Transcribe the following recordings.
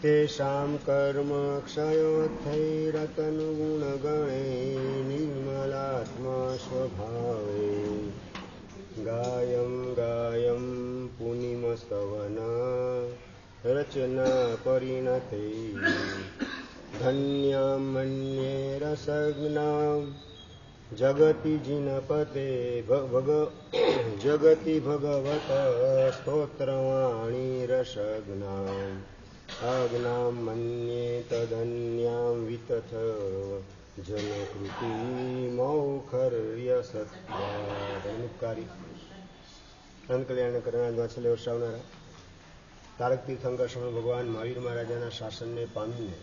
તેષાં કર્મ ક્ષયોથૈરતનુગુણગણે નિર્મલાત્મા સ્વભાવે ગાયં ગાયં પુનિમસ્તવના રચના પરિણતે ધન્યાં મન્યે રસજ્ઞાં જગતિ જીનપતે જગતિ ભગવત સ્તોત્રવાણી રસજ્ઞાં આજ્ઞાં મન્યે તદન્યાં વિતથ જનકૃતિ મૌખર્ય સત્વાનુપકારી અનંત કલ્યાણ કરનાર છેલ્લે વરસાવનારા તારક તીર્થંકર શ્રવણ ભગવાન મહાવીર મહારાજાના શાસનને પામીને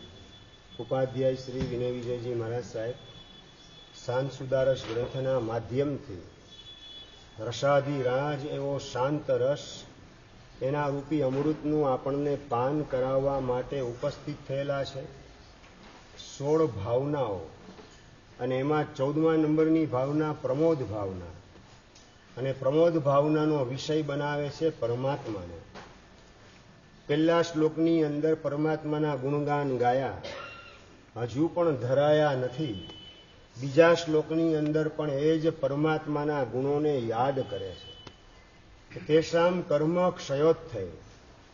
ઉપાધ્યાય શ્રી વિનય વિજયજી મહારાજ સાહેબ શાંત સુદારસ ગ્રંથના માધ્યમથી રસાધિરાજ એવો શાંત રસ એના રૂપી અમૃતનું આપણને પાન કરાવવા માટે ઉપસ્થિત થયેલા છે. 16 ભાવનાઓ અને એમાં 14મા નંબરની ભાવના પ્રમોદ ભાવના, અને પ્રમોદ ભાવનાનો વિષય બનાવે છે પરમાત્માને. પહેલા શ્લોકની અંદર પરમાત્માના ગુણગાન ગાયા, હજુ પણ ધરાયા નથી. બીજા શ્લોકની અંદર પણ એ જ પરમાત્માના ગુણોને યાદ કરે છે. તેષામ કર્મ ક્ષયોત્થય,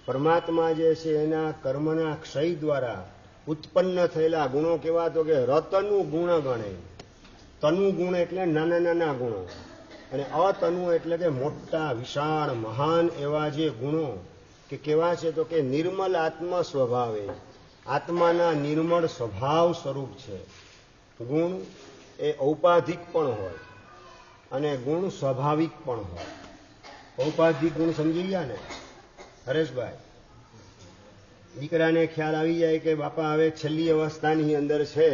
પરમાત્મા જે છે એના કર્મના ક્ષય દ્વારા ઉત્પન્ન થયેલા ગુણો કેવા તો કે રતનુ ગુણ ગણે. તનુ ગુણ એટલે નાના નાના ગુણો, અને અતનુ એટલે કે મોટા વિશાળ મહાન એવા જે ગુણો કે કેવા છે તો કે નિર્મલ આત્મ સ્વભાવે, આત્માના નિર્મળ સ્વભાવ સ્વરૂપ છે. ગુણ એ ઔપાધિક પણ હોય અને ગુણ સ્વાભાવિક પણ હોય. ઔપાધિક ગુણ સમજી ગયા ને હરેશભાઈ? દીકરાને ખ્યાલ આવી જાય કે બાપા હવે છેલ્લી અવસ્થાની અંદર છે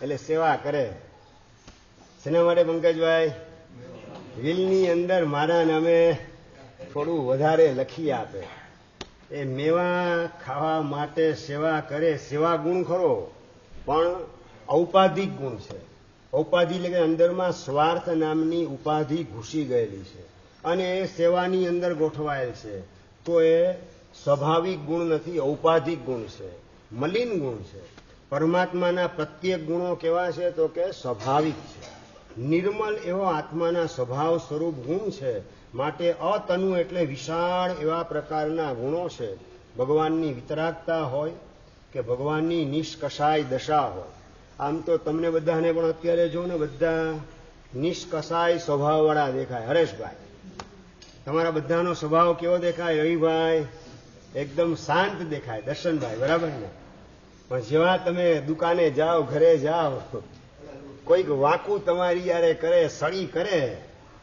એટલે સેવા કરે. શેના માટે પંકજભાઈ? વિલની અંદર મારા નામે થોડું વધારે લખી આપે. એ મેવા ખાવા માટે સેવા કરે. સેવા ગુણ ખરો, પણ ઔપાધિક ગુણ છે. ઔપાધિ એટલે કે અંદરમાં સ્વાર્થ નામની ઉપાધિ ઘૂસી ગયેલી છે અને એ સેવાની અંદર ગોઠવાયેલ છે. તો એ સ્વાભાવિક ગુણ નથી, ઔપાધિક ગુણ છે, મલિન ગુણ છે. પરમાત્માના પ્રત્યેક ગુણો કેવા છે તો કે સ્વાભાવિક છે, નિર્મલ એવો આત્માના સ્વભાવ સ્વરૂપ ગુણ છે. માટે અતનુ એટલે વિશાળ એવા પ્રકારના ગુણો છે. ભગવાનની વિતરાગતા હોય કે ભગવાનની નિષ્કષાય દશા હોય. આમ તો તમને બધાને પણ અત્યારે જો ને બધા નિષ્કષાય સ્વભાવવાળા દેખાય. હરેશભાઈ, તમારા બધાનો સ્વભાવ કેવો દેખાય? રવિભાઈ એકદમ શાંત દેખાય. દર્શનભાઈ બરાબર ને? પણ જેવા તમે દુકાને જાઓ, ઘરે જાઓ, કોઈક વાંકું તમારી યારે કરે, સળી કરે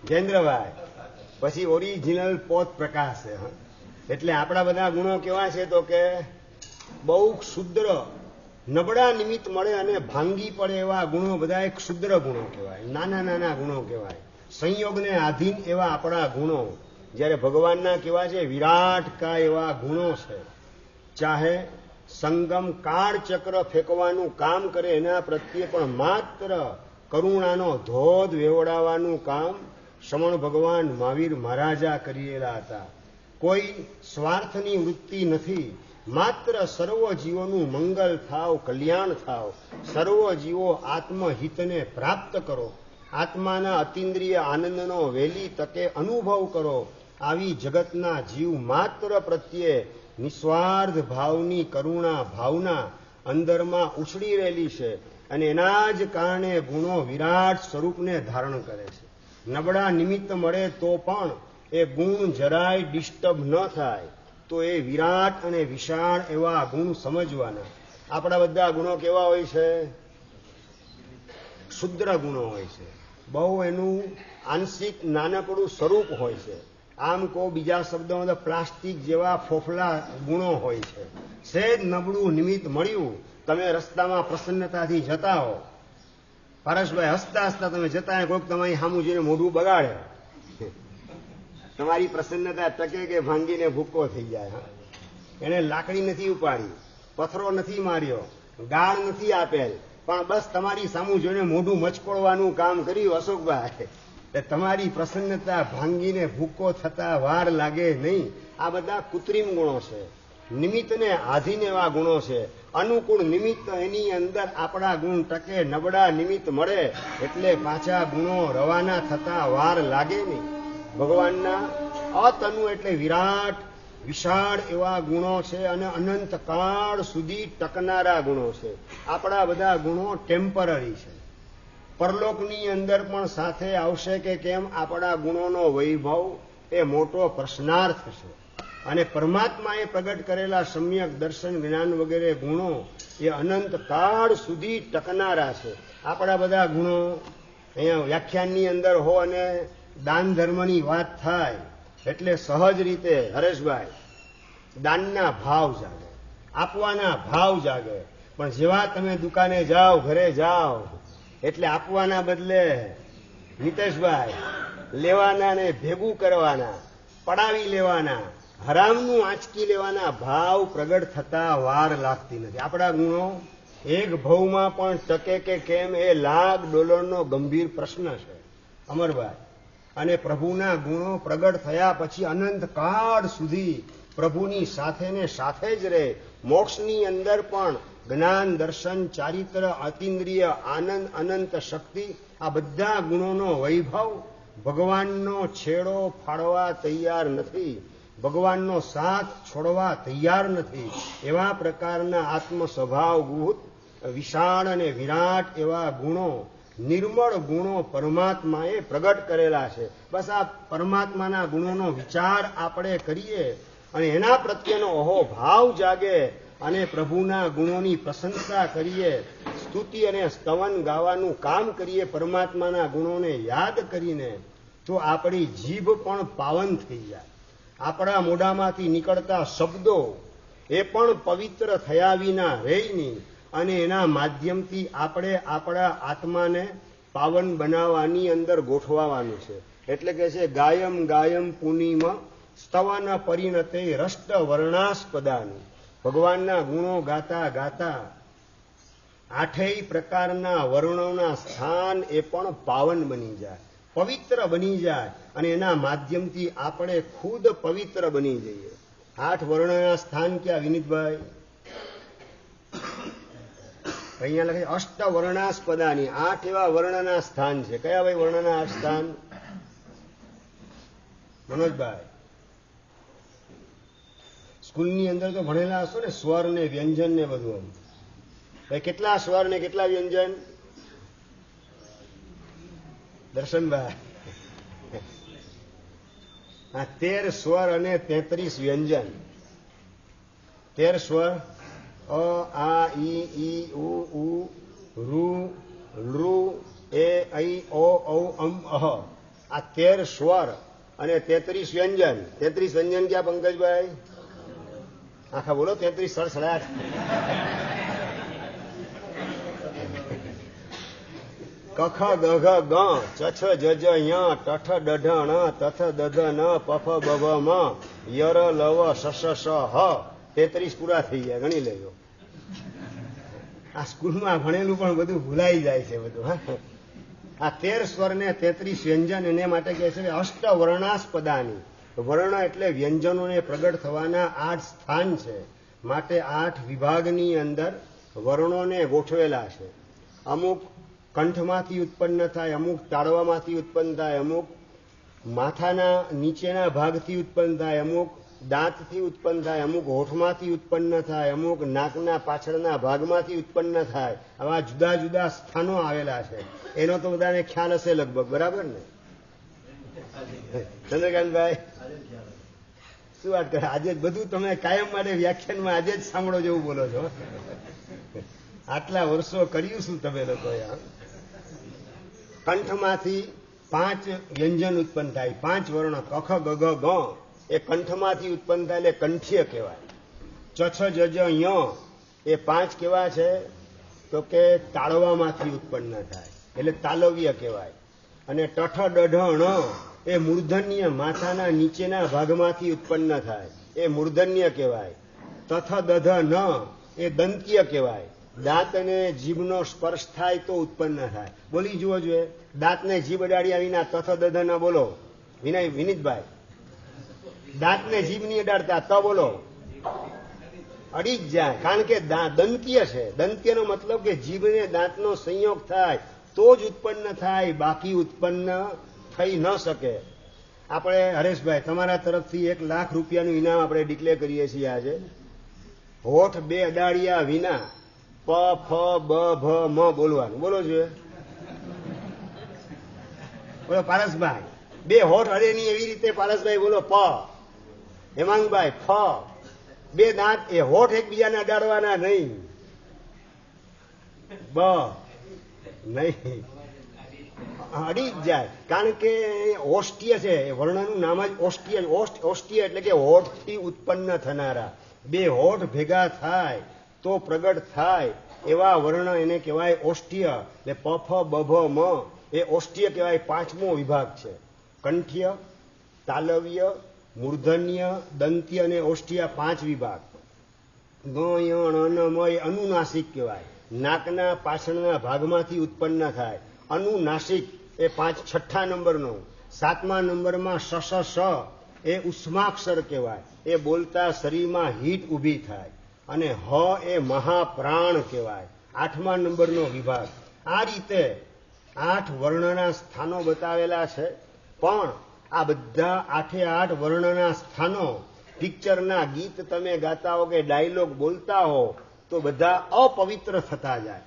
જયેન્દ્રભાઈ, પછી ઓરિજિનલ પોત પ્રકાશે. એટલે આપણા બધા ગુણો કેવા છે તો કે બહુ ક્ષુદ્ર, નબળા નિમિત્ત મળે અને ભાંગી પડે એવા ગુણો બધા ક્ષુદ્ર ગુણો કહેવાય, નાના નાના ગુણો કહેવાય, સંયોગને આધીન એવા આપણા ગુણો. જ્યારે ભગવાનના કેવા છે વિરાટ કાય એવા ગુણો છે. ચાહે સંગમ કાળ ચક્ર ફેંકવાનું કામ કરે, એના પ્રત્યે પણ માત્ર કરુણાનો ધોધ વેવડાવવાનું કામ શ્રમણ ભગવાન મહાવીર મહારાજા કરેલા હતા. કોઈ સ્વાર્થની વૃત્તિ નથી, માત્ર સર્વ જીવોનું મંગલ થાવ, કલ્યાણ થાવ, સર્વ જીવો આત્મહિતને પ્રાપ્ત કરો, આત્માના અતિન્દ્રિય આનંદનો વહેલી તકે અનુભવ કરો. આવી જગતના જીવ માત્ર પ્રત્યે નિસ્વાર્થ ભાવની કરુણા ભાવના અંદરમાં ઉછળી રહેલી છે અને એના જ કારણે ગુણો વિરાટ સ્વરૂપને ધારણ કરે છે. નબળા નિમિત્ત મળે તો પણ એ ગુણ જરાય ડિસ્ટર્બ ન થાય, તો એ વિરાટ અને વિશાળ એવા ગુણ સમજવાના. આપણા બધા ગુણો કેવા હોય છે? ક્ષુદ્ર ગુણો હોય છે. બહુ એનું આંશિક નાનકડું સ્વરૂપ હોય છે. આમ કહો બીજા શબ્દોમાં તો પ્લાસ્ટિક જેવા ફોફલા ગુણો હોય છે. સહેજ નબળું નિમિત્ત મળ્યું, તમે રસ્તામાં પ્રસન્નતાથી જતા હો, પરેશભાઈ હસતા હસતા તમે જતા હોય, કોઈક તમારી સામું જોઈને મોઢું બગાડે, તમારી પ્રસન્નતા ટકે કે ભાંગીને ભૂક્કો થઈ જાય. એને લાકડી નથી ઉપાડી, પથ્થરો નથી માર્યો, ગાળ નથી આપેલ, પણ બસ તમારી સામું જોઈને મોઢું મચકોડવાનું કામ કર્યું અશોકભાઈ. તમારી પ્રસન્નતા ભાંગીને ભૂક્કો થતા વાર લાગે નહીં. આ બધા કૃત્રિમ ગુણો છે. નિમિત્તને આધીન એવા ગુણો છે. અનુકૂળ નિમિત્ત એની અંદર આપણા ગુણ ટકે, નબળા નિમિત્ત મળે એટલે પાછા ગુણો રવાના થતા વાર લાગે નહીં. ભગવાનના અતનુ એટલે વિરાટ વિશાળ એવા ગુણો છે અને અનંત કાળ સુધી ટકનારા ગુણો છે. આપણા બધા ગુણો ટેમ્પરરી છે. પરલોકની અંદર પણ સાથે આવશે કે કેમ આપણા ગુણોનો વૈભવ એ મોટો પ્રશ્નાર્થ છે. અને પરમાત્માએ પ્રગટ કરેલા સમ્યક દર્શન જ્ઞાન વગેરે ગુણો એ અનંત કાળ સુધી ટકનારા છે. આપણા બધા ગુણો અહીંયા વ્યાખ્યાનની અંદર હો અને દાન ધર્મની વાત થાય એટલે સહજ રીતે હરેશભાઈ દાનના ભાવ જાગે, આપવાના ભાવ જાગે. પણ જેવા તમે દુકાને જાઓ, ઘરે જાઓ એટલે આપવાના બદલે નીતેશભાઈ લેવાના ને ભેગું કરવાના, પડાવી લેવાના, હરામનું આંચકી લેવાના ભાવ પ્રગટ થતા વાર લાગતી નથી. આપણા ગુણો એક ભવમાં પણ ટકે કે કેમ એ $1,00,000નો ગંભીર પ્રશ્ન છે અમરભાઈ. અને પ્રભુના ગુણો પ્રગટ થયા પછી અનંત કાળ સુધી પ્રભુની સાથે ને સાથે જ રહે. મોક્ષની અંદર પણ જ્ઞાન, દર્શન, ચારિત્ર, અતિન્દ્રિય, આનંદ, અનંત શક્તિ આ બધા ગુણોનો વૈભવ ભગવાનનો છેડો ફાડવા તૈયાર નથી, ભગવાનનો સાથ છોડવા તૈયાર નથી. એવા પ્રકારના આત્મ સ્વભાવભૂત વિશાળ અને વિરાટ એવા ગુણો, નિર્મળ ગુણો પરમાત્માએ પ્રગટ કરેલા છે. બસ આ પરમાત્માના ગુણોનો વિચાર આપણે કરીએ અને એના પ્રત્યેનો અહો ભાવ જાગે અને પ્રભુના ગુણોની પ્રશંસા કરીએ, સ્તુતિ અને સ્તવન ગાવાનું કામ કરીએ પરમાત્માના ગુણોને યાદ કરીને, તો આપણી જીભ પણ પાવન થઈ જાય. આપણા મોઢામાંથી નીકળતા શબ્દો એ પણ પવિત્ર થયા વિના રહે નહીં. અને એના માધ્યમથી આપણે આપણા આત્માને પાવન બનાવવાની અંદર ગોઠવવાનું છે. એટલે કે છે ગાયમ ગાયમ પુનીમ સ્તવન પરિણતે રષ્ટ વર્ણાસ્પદાની. ભગવાનના ગુણો ગાતા ગાતા આઠેય પ્રકારના વર્ણોના સ્થાન એ પણ પાવન બની જાય, પવિત્ર બની જાય અને એના માધ્યમથી આપણે ખુદ પવિત્ર બની જઈએ. 8 વર્ણના સ્થાન ક્યાં વિનીતભાઈ? અહીંયા લખે અષ્ટ વર્ણાસ્પદાની, 8 એવા વર્ણના સ્થાન છે. કયા ભાઈ વર્ણના 8 સ્થાન? મનોજભાઈ સ્કૂલની અંદર તો ભણેલા હશો ને, સ્વર ને વ્યંજન ને બધું. ભાઈ કેટલા સ્વર ને કેટલા વ્યંજન? દર્શનભાઈ 13 સ્વર અને 33 વ્યંજન. 13 સ્વર અ, આ, ઈ, ઉ, રૂ, લૃ, એ, ઐ, ઓ, ઔ, અમ, અહ. આ 13 સ્વર અને 33 વ્યંજન. 33 વ્યંજન ક્યાં પંકજભાઈ? આખા બોલો 33 સડસડાટ. કખ ગઘ ગ ચછ જજ ય ટઠ ડઢ ણ તથ દધ ન પફ બભ મ યર લવ શશ શ હ. 33 પૂરા થઈ ગયા, ગણી લેજો. આ સ્કૂલમાં ભણેલું પણ બધું ભૂલાઈ જાય છે બધું. આ 13 સ્વર ને 33 વ્યંજન, એને માટે કહે છે અષ્ટ વર્ણાસ્પદાની. વર્ણ એટલે વ્યંજનોને પ્રગટ થવાના 8 સ્થાન છે. માટે 8 વિભાગની અંદર વર્ણોને ગોઠવેલા છે. અમુક કંઠમાંથી ઉત્પન્ન થાય, અમુક તાળવામાંથી ઉત્પન્ન થાય, અમુક માથાના નીચેના ભાગથી ઉત્પન્ન થાય, અમુક દાંતથી ઉત્પન્ન થાય, અમુક હોઠમાંથી ઉત્પન્ન થાય, અમુક નાકના પાછળના ભાગમાંથી ઉત્પન્ન થાય. આવા જુદા જુદા સ્થાનો આવેલા છે. એનો તો બધાને ખ્યાલ હશે લગભગ, બરાબર ને ચંદ્રકાંતભાઈ? શું વાત કરે, આજે બધું તમે કાયમ માટે વ્યાખ્યાનમાં આજે જ સાંભળો જેવું બોલો છો. આટલા વર્ષો કર્યું શું તમે લોકોએ? કંઠમાંથી 5 વ્યંજન ઉત્પન્ન થાય, 5 વર્ણ કખ ગઘ ગ એ કંઠમાંથી ઉત્પન્ન થાય એટલે કંઠ્ય કહેવાય. ચછ જજ ય એ 5 કેવા છે? તો કે તાળવામાંથી ઉત્પન્ન થાય એટલે તાલવ્ય કહેવાય. અને ટઠ ડઢ ણ એ મૂર્ધન્ય, માથાના નીચેના ભાગમાંથી ઉત્પન્ન થાય એ મૂર્ધન્ય કહેવાય. તથ દધ ન એ દંત્ય કહેવાય. દાંત અને જીભનો સ્પર્શ થાય તો ઉત્પન્ન થાય. બોલી જુઓ જોઈએ, દાંતને જીભ અડાડ્યા વિના તથ દધ ન બોલો. વિનીતભાઈ દાંતને જીભ નહીં અડાડતા તો બોલો. અડી જ જાય. કારણ કે દંત્ય છે. દંત્યનો મતલબ કે જીભને દાંતનો સંયોગ થાય તો જ ઉત્પન્ન થાય, બાકી ઉત્પન્ન થઈ ન શકે. આપણે હરેશભાઈ તમારા તરફથી 1 લાખ રૂપિયાનું ઇનામ આપણે ડિક્લેર કરીએ છીએ આજે. હોઠ 2 અડાડિયા વિના પ ફ બ ભ મ બોલવાનું. બોલો જોઈએ. બોલો પારસભાઈ. 2 હોઠ અડે નહીં એવી રીતે પારસભાઈ બોલો. પ. હેમાંગભાઈ ફ. 2 દાંત એ હોઠ એકબીજાને અડાડવાના નહીં. બ નહીં, અડી જ જાય. કારણ કે ઓષ્ટ્ય છે, વર્ણનું નામ જ ઓષ્ટ્ય. ઓષ્ટ્ય એટલે કે હોઠથી ઉત્પન્ન થનારા. 2 હોઠ ભેગા થાય તો પ્રગટ થાય એવા વર્ણ એને કહેવાય ઓષ્ટ્ય. એટલે પ ફ બ ભ મ એ ઓષ્ટ્ય કહેવાય. 5મો વિભાગ છે. કંઠ્ય, તાલવ્ય, મૂર્ધન્ય, દંત્ય અને ઓષ્ટ્ય 5 વિભાગ. ગયણ અનમય અનુનાસિક કહેવાય. નાકના પાછળના ભાગમાંથી ઉત્પન્ન થાય. અનુનાસિક એ 6 નંબરનો. 7મા નંબરમાં શ એ ઉષ્માક્ષર કહેવાય. એ બોલતા શરીરમાં હીટ ઊભી થાય. અને હ એ મહાપ્રાણ કહેવાય. 8મા નંબરનો વિભાગ. આ રીતે 8 વર્ણના સ્થાનો બતાવેલા છે. પણ આ બધા 8 વર્ણના સ્થાનો પિક્ચરના ગીત તમે ગાતા હો કે ડાયલોગ બોલતા હો તો બધા અપવિત્ર થતા જાય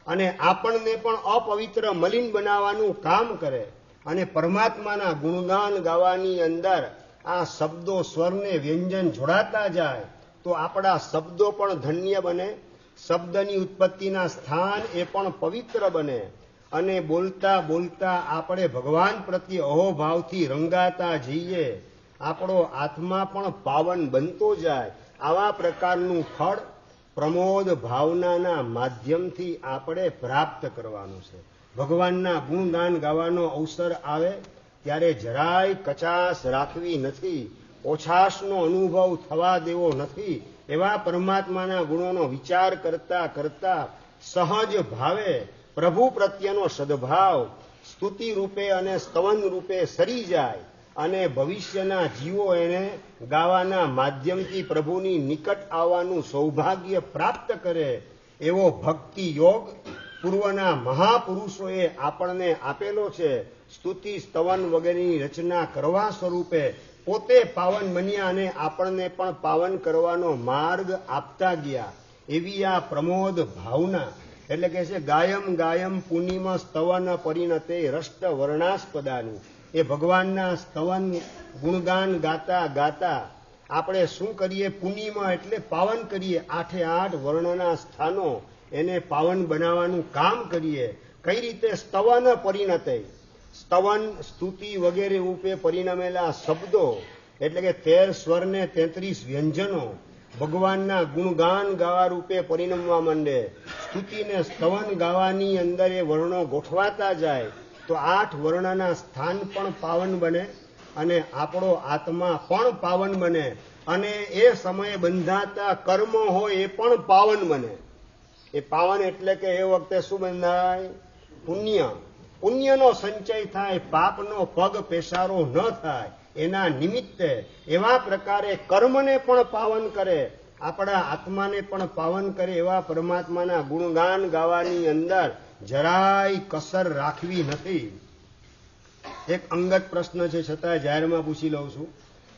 અને આપણને પણ અપવિત્ર મલિન બનાવવાનું કામ કરે. અને પરમાત્માના ગુણગાન ગાવાની અંદર આ શબ્દો સ્વરને વ્યંજન જોડાતા જાય તો આપણા શબ્દો પણ ધન્ય બને. શબ્દની ઉત્પત્તિના સ્થાન એ પણ પવિત્ર બને. અને બોલતા બોલતા આપણે ભગવાન પ્રત્યે અહોભાવથી રંગાતા જઈએ. આપણો આત્મા પણ પાવન બનતો જાય. આવા પ્રકારનું ફળ પ્રમોદ ભાવનાના માધ્યમથી આપણે પ્રાપ્ત કરવાનું છે. ભગવાનના ગુણગાન ગાવાનો અવસર આવે ત્યારે જરાય કચાશ રાખવી નથી, ઓછાશનો અનુભવ થવા દેવો નથી. એવા પરમાત્માના ગુણોનો વિચાર કરતા કરતા સહજ ભાવે પ્રભુ પ્રત્યેનો સદભાવ સ્તુતિ રૂપે અને સ્તવન રૂપે સરી જાય અને ભવિષ્યના જીવો એને ગાવાના માધ્યમથી પ્રભુની નિકટ આવવાનું સૌભાગ્ય પ્રાપ્ત કરે. એવો ભક્તિ યોગ પૂર્વના મહાપુરુષોએ આપણને આપેલો છે. સ્તુતિ સ્તવન વગેરેની રચના કરવા સ્વરૂપે પોતે પાવન બન્યા અને આપણને પણ પાવન કરવાનો માર્ગ આપતા ગયા. એવી આ પ્રમોદ ભાવના એટલે કે છે ગાયમ ગાયમ પુનિમ સ્તવન પરિણતે રષ્ટ વર્ણાસ્પદાની. એ ભગવાનના સ્તવન ગુણગાન ગાતા ગાતા આપણે શું કરીએ? પુનિમ એટલે પાવન કરીએ. 8 વર્ણના સ્થાનો એને પાવન બનાવવાનું કામ કરીએ. કઈ રીતે? સ્તવન પરિણતે. સ્તવન સ્તુતિ વગેરે રૂપે પરિણમેલા શબ્દો એટલે કે 13 સ્વર ને 33 વ્યંજનો ભગવાનના ગુણગાન ગાવા રૂપે પરિણમવા માંડે. સ્તુતિને સ્તવન ગાવાની અંદર એ વર્ણો ગોઠવાતા જાય તો 8 વર્ણના સ્થાન પણ પાવન બને અને આપણો આત્મા પણ પાવન બને અને એ સમયે બંધાતા કર્મ હોય એ પણ પાવન બને. એ પાવન એટલે કે એ વખતે શું બંધાય? પુણ્ય. પુણ્યનો સંચય થાય, પાપનો પગ પેસારો ન થાય. એના નિમિત્તે એવા પ્રકારે કર્મને પણ પાવન કરે, આપણા આત્માને પણ પાવન કરે. એવા પરમાત્માના ગુણગાન ગાવાની અંદર જરાય કસર રાખવી નથી. એક અંગત પ્રશ્ન છે છતાં જાહેરમાં પૂછી લઉં છું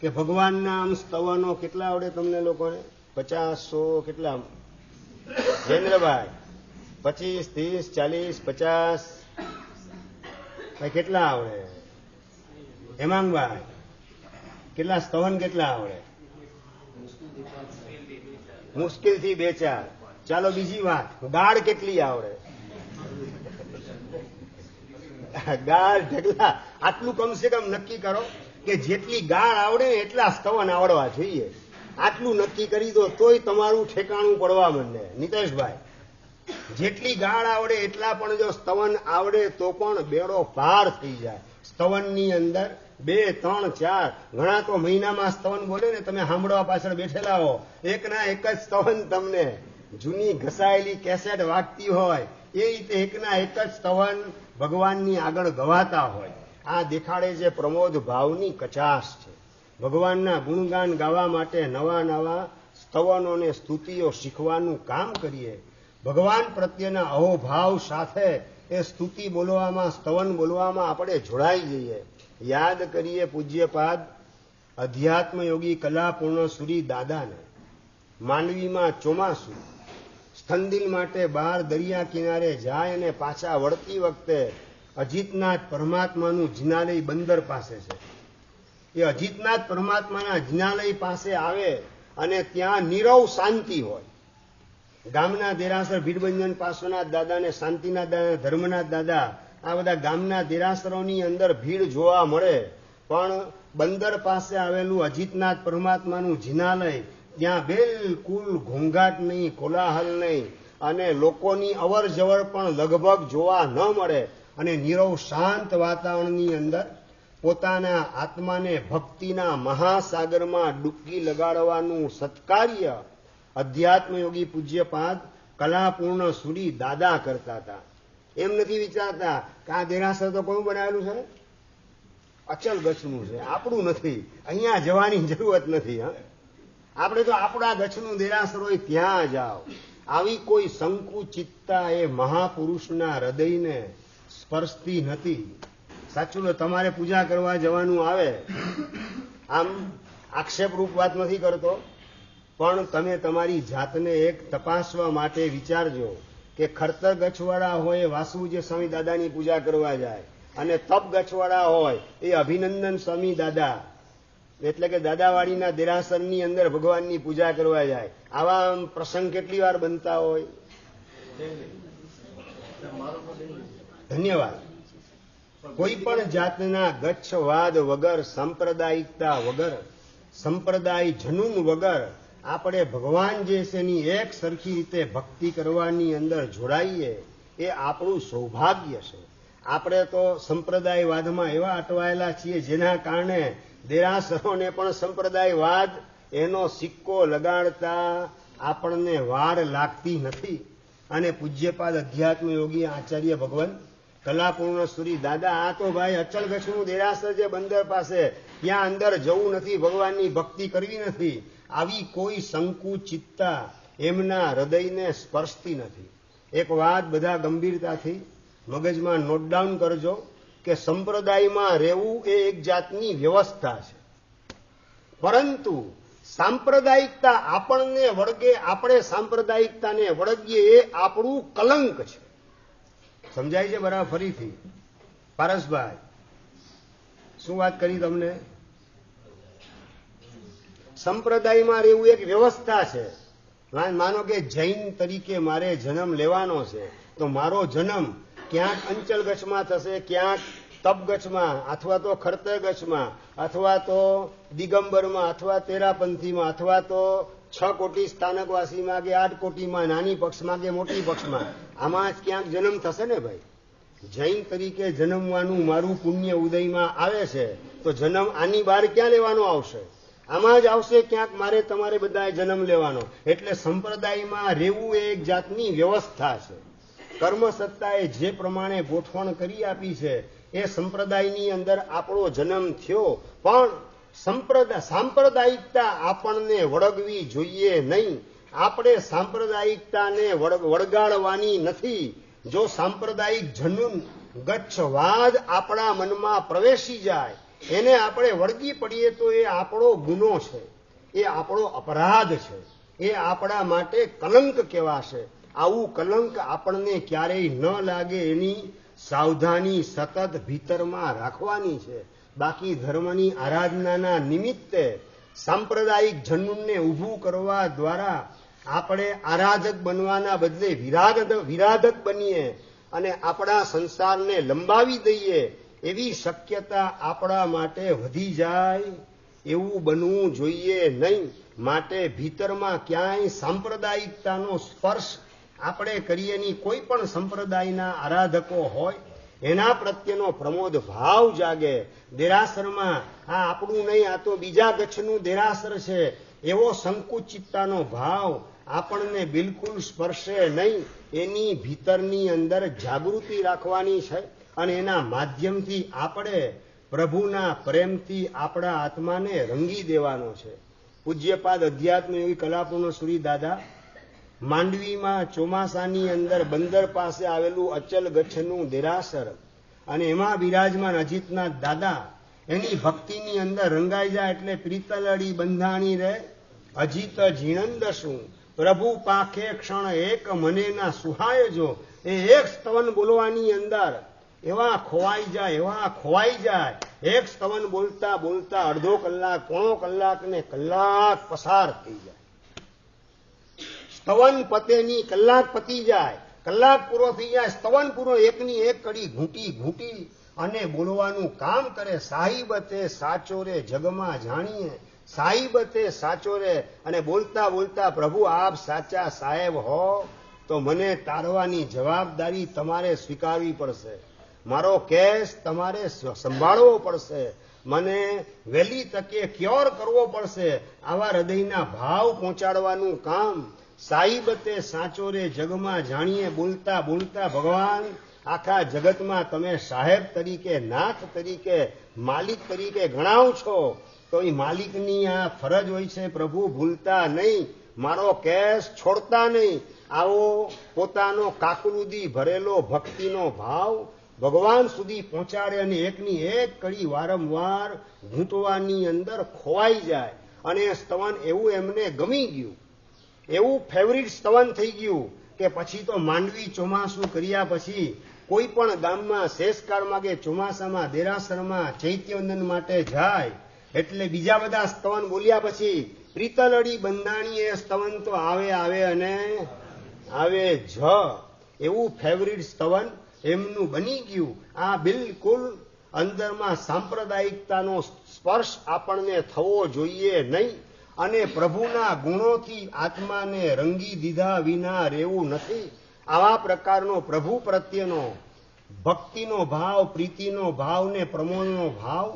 કે ભગવાનના આમ સ્તવનો કેટલા આવડે તમને લોકોને? 50, 100 કેટલા? જયેન્દ્રભાઈ 25, 30, 40, 50 કેટલા આવડે? હેમાંગભાઈ કેટલા સ્તવન કેટલા આવડે? મુશ્કેલથી 2-4. ચાલો બીજી વાત, ગાળ કેટલી આવડે? ગાળ ઢગલા. આટલું કમસે કમ નક્કી કરો કે જેટલી ગાળ આવડે ને એટલા સ્તવન આવડવા જોઈએ. આટલું નક્કી કરી દો તોય તમારું ઠેકાણું પડવા માંડે. નિતેશભાઈ જેટલી ગાળ આવડે એટલા પણ જો સ્તવન આવડે તો પણ બેડો પાર થઈ જાય. સ્તવનની અંદર 2, 3, 4 ઘણા તો મહિનામાં સ્તવન બોલે ને, તમે સાંભળવા પાછળ બેઠેલા હો, એકના એક જ સ્તવન તમને જૂની ઘસાયેલી કેસેટ વાગતી હોય એ રીતે એકના એક જ સ્તવન ભગવાનની આગળ ગવાતા હોય. આ દેખાડે છે પ્રમોદ ભાવની કચાશ છે. ભગવાનના ગુણગાન ગાવા માટે નવા નવા સ્તવનો ને સ્તુતિઓ શીખવાનું કામ કરીએ. ભગવાન પ્રત્યેના અહોભાવ સાથે એ સ્તુતિ બોલવામાં, સ્તવન બોલવામાં આપણે જોડાઈ જઈએ. યાદ કરીએ પૂજ્યપાદ અધ્યાત્મ યોગી કલાપૂર્ણ સુરી દાદાને. માંડવીમાં ચોમાસું, સ્થંદિલ માટે બહાર દરિયા કિનારે જાય અને પાછા વળતી વખતે અજીતનાથ પરમાત્માનું જિનાલય બંદર પાસે છે. એ અજીતનાથ પરમાત્માના જિનાલય પાસે આવે અને ત્યાં નીરવ શાંતિ હોય. ગામના દેરાસર ભીડભંજન પાર્શ્વનાથ દાદા ને શાંતિનાથ દાદા, ધર્મનાથ દાદા, આ બધા ગામના દેરાસરોની અંદર ભીડ જોવા મળે, પણ બંદર પાસે આવેલું અજીતનાથ પરમાત્માનું જિનાલય, ત્યાં બિલકુલ ઘોંઘાટ નહીં, કોલાહલ નહીં, અને લોકોની અવર જવર પણ લગભગ જોવા ન મળે, અને નીરવ શાંત વાતાવરણની અંદર પોતાના આત્માને ભક્તિના મહાસાગરમાં ડૂબકી લગાડવાનું સત્કાર્ય અધ્યાત્મ યોગી પૂજ્યપાદ કલાપૂર્ણ સુરી દાદા કરતા હતા. એમ નથી વિચારતા કે આ દેરાસર તો કોનું બનાવેલું છે? અચલ ગચ્છનું છે, આપણું નથી, અહીંયા જવાની જરૂરત નથી. આપણે તો આપણા ગચ્છનું દેરાસર હોય ત્યાં જાઓ. આવી કોઈ સંકુચિતતા એ મહાપુરુષના હૃદયને સ્પર્શતી નથી. સાચું તો તમારે પૂજા કરવા જવાનું આવે, આમ આક્ષેપરૂપ વાત નથી કરતો, પણ તમે તમારી જાતને એક તપાસવા માટે વિચારજો કે ખરતર ગચ્છવાળા હોય વાસુજી સ્વામી દાદાની પૂજા કરવા જાય, અને તપ ગચ્છવાળા હોય એ અભિનંદન સ્વામી દાદા એટલે કે દાદાવાડીના દેરાસરની અંદર ભગવાનની પૂજા કરવા જાય. આવા પ્રસંગ કેટલી વાર બનતા હોય. ધન્યવાદ. કોઈ પણ જાતના ગચ્છવાદ વગર, સાંપ્રદાયિકતા વગર, સંપ્રદાય જનૂન વગર આપણે ભગવાન જે છે એની એક સરખી રીતે ભક્તિ કરવાની અંદર જોડાઈએ, એ આપણું સૌભાગ્ય છે. આપણે તો સંપ્રદાયવાદમાં એવા અટવાયેલા છીએ જેના કારણે દેરાસરોને પણ સંપ્રદાયવાદ એનો સિક્કો લગાડતા આપણને વાર લાગતી નથી. અને પૂજ્યપાદ અધ્યાત્મ યોગી આચાર્ય ભગવાન કલાપૂર્ણ સુરી દાદા, આ તો ભાઈ અચલ ગચ્છનું દેરાસર છે બંદર પાસે, ત્યાં અંદર જવું નથી, ભગવાનની ભક્તિ કરવી નથી, આવી કોઈ સંકુચિતતા એમના હૃદયને સ્પર્શતી નથી. એક વાત બધા ગંભીરતાથી મગજમાં નોટ ડાઉન કરજો કે સંપ્રદાયમાં રહેવું એ એક જાતની વ્યવસ્થા છે, પરંતુ સાંપ્રદાયિકતા આપણને વળગે, આપણે સાંપ્રદાયિકતાને વળગીએ એ આપણું કલંક છે. સમજાય છે બરાબર? ફરીથી પારસભાઈ શું વાત કરી તમને? સંપ્રદાયમાં રહેવું એક વ્યવસ્થા છે. માનો કે જૈન તરીકે મારે જન્મ લેવાનો છે, તો મારો જન્મ ક્યાંક અંચલ ગચ્છમાં થશે, ક્યાંક તપ ગચ્છમાં, અથવા તો ખરતર ગચ્છમાં, અથવા તો દિગંબરમાં, અથવા તેરાપંથીમાં, અથવા તો 6 કોટી સ્થાનકવાસીમાં કે 8 કોટીમાં, નાની પક્ષમાં કે મોટી પક્ષમાં, આમાં જ ક્યાંક જન્મ થશે ને ભાઈ. જૈન તરીકે જન્મવાનું મારું પુણ્ય ઉદયમાં આવે છે, તો જન્મ આની બહાર ક્યાં લેવાનો આવશે? આમાં જ આવશે ક્યાંક મારે તમારે બધાએ જન્મ લેવાનો. એટલે સંપ્રદાયમાં રહેવું એ એક જાતની વ્યવસ્થા છે. કર્મ સત્તાએ જે પ્રમાણે ગોઠવણ કરી આપી છે એ સંપ્રદાયની અંદર આપણો જન્મ થયો, પણ સાંપ્રદાયિકતા આપણને વળગવી જોઈએ નહીં. આપણે સાંપ્રદાયિકતાને વળગાડવાની નથી. જો સાંપ્રદાયિક જનૂન ગચ્છવાદ આપણા મનમાં પ્રવેશી જાય, એને આપણે વળગી પડીએ, તો એ આપણો ગુનો છે, એ આપણો અપરાધ છે, એ આપણા માટે કલંક કહેવાશે. આવું કલંક આપણને ક્યારેય ન લાગે એની સાવધાની સતત ભીતરમાં રાખવાની છે. બાકી ધર્મની આરાધનાના નિમિત્તે સાંપ્રદાયિક જનૂનને ઊભું કરવા દ્વારા આપણે આરાધક બનવાના બદલે વિરાધક બનીએ અને આપણા સંસારને લંબાવી દઈએ, એવી શક્યતા આપણા માટે વધી જાય. એવું બનવું જોઈએ નહીં. માટે ભીતરમાં ક્યાંય સાંપ્રદાયિકતાનો સ્પર્શ આપણે કરીએ નહીં. કોઈ પણ સંપ્રદાયના આરાધકો હોય એના પ્રત્યેનો પ્રમોદ ભાવ જાગે. દેરાસરમાં આ આપણું નહીં, આ તો બીજા ગચ્છનું દેરાસર છે, એવો સંકુચિતતાનો ભાવ આપણને બિલકુલ સ્પર્શે નહીં. એની ભીતરની અંદર જાગૃતિ રાખવાની છે, અને એના માધ્યમથી આપણે પ્રભુના પ્રેમથી આપણા આત્માને રંગી દેવાનો છે. પૂજ્યપાદ અધ્યાત્મ યોગી કલાપૂર્ણ સુરી દાદા માંડવીમાં ચોમાસાની અંદર બંદર પાસે આવેલું અચલ ગચ્છનું દેરાસર અને એમાં બિરાજમાન અજીતનાથ દાદા એની ભક્તિની અંદર રંગાઈ જાય એટલે પ્રીતલડી બંધાણી રે અજીત જીણંદ શું પ્રભુ પાખે ક્ષણ એક મને ના સુહાય જો એ એક સ્તવન બોલવાની અંદર એવા ખોવાઈ જાય એક સ્તવન બોલતા બોલતા અડધો કલાક પોણો કલાક ને કલાક પસાર થઈ જાય. સ્તવન પતેની કલાક પતી જાય, કલાક પૂરો થઈ જાય, સ્તવન પૂરો એકની એક કડી ઘૂંટી અને બોલવાનું કામ કરે. સાહિબ તે સાચો રે જગમાં જાણીએ, સાહિબ તે સાચો રે. અને બોલતા બોલતા પ્રભુ આપ સાચા સાહેબ હો તો મને તારવાની જવાબદારી તમારે સ્વીકારવી પડશે, મારો કેસ તમારે સંભાળવો પડશે, મને વહેલી તકે ક્યોર કરવો પડશે. આવા હૃદયના ભાવ પહોંચાડવાનું કામ સાહિબ તે સાચો રે જગમાં જાણીએ. બોલતા બોલતા ભગવાન આખા જગતમાં તમે સાહેબ તરીકે, નાથ તરીકે, માલિક તરીકે ગણાવ છો તો એ માલિકની આ ફરજ હોય છે. પ્રભુ ભૂલતા નહીં, મારો કેસ છોડતા નહીં. આવો પોતાનો કાકરુદી ભરેલો ભક્તિનો ભાવ ભગવાન સુધી પહોંચાડે અને એકની એક કડી વારંવાર ઘૂંટવાની અંદર ખોવાઈ જાય. અને સ્તવન એવું એમને ગમી ગયું, એવું ફેવરિટ સ્તવન થઈ ગયું કે પછી તો માંડવી ચોમાસું કર્યા પછી કોઈ પણ ગામમાં શેષકાળમાં કે ચોમાસામાં દેરાસરમાં ચૈત્યવંદન માટે જાય એટલે બીજા બધા સ્તવન બોલ્યા પછી પ્રીતલડી બંધાણી એ સ્તવન તો આવે અને આવે જ. એવું ફેવરિટ સ્તવન એમનું બની ગયું. આ બિલકુલ અંદરમાં સાંપ્રદાયિકતાનો સ્પર્શ આપણને થવો જોઈએ નહીં. અને પ્રભુના ગુણોથી આત્માને રંગી દીધા વિના રહેવું નથી. આવા પ્રકારનો પ્રભુ પ્રત્યેનો ભક્તિનો ભાવ, પ્રીતિનો ભાવ ને પ્રમોદનો ભાવ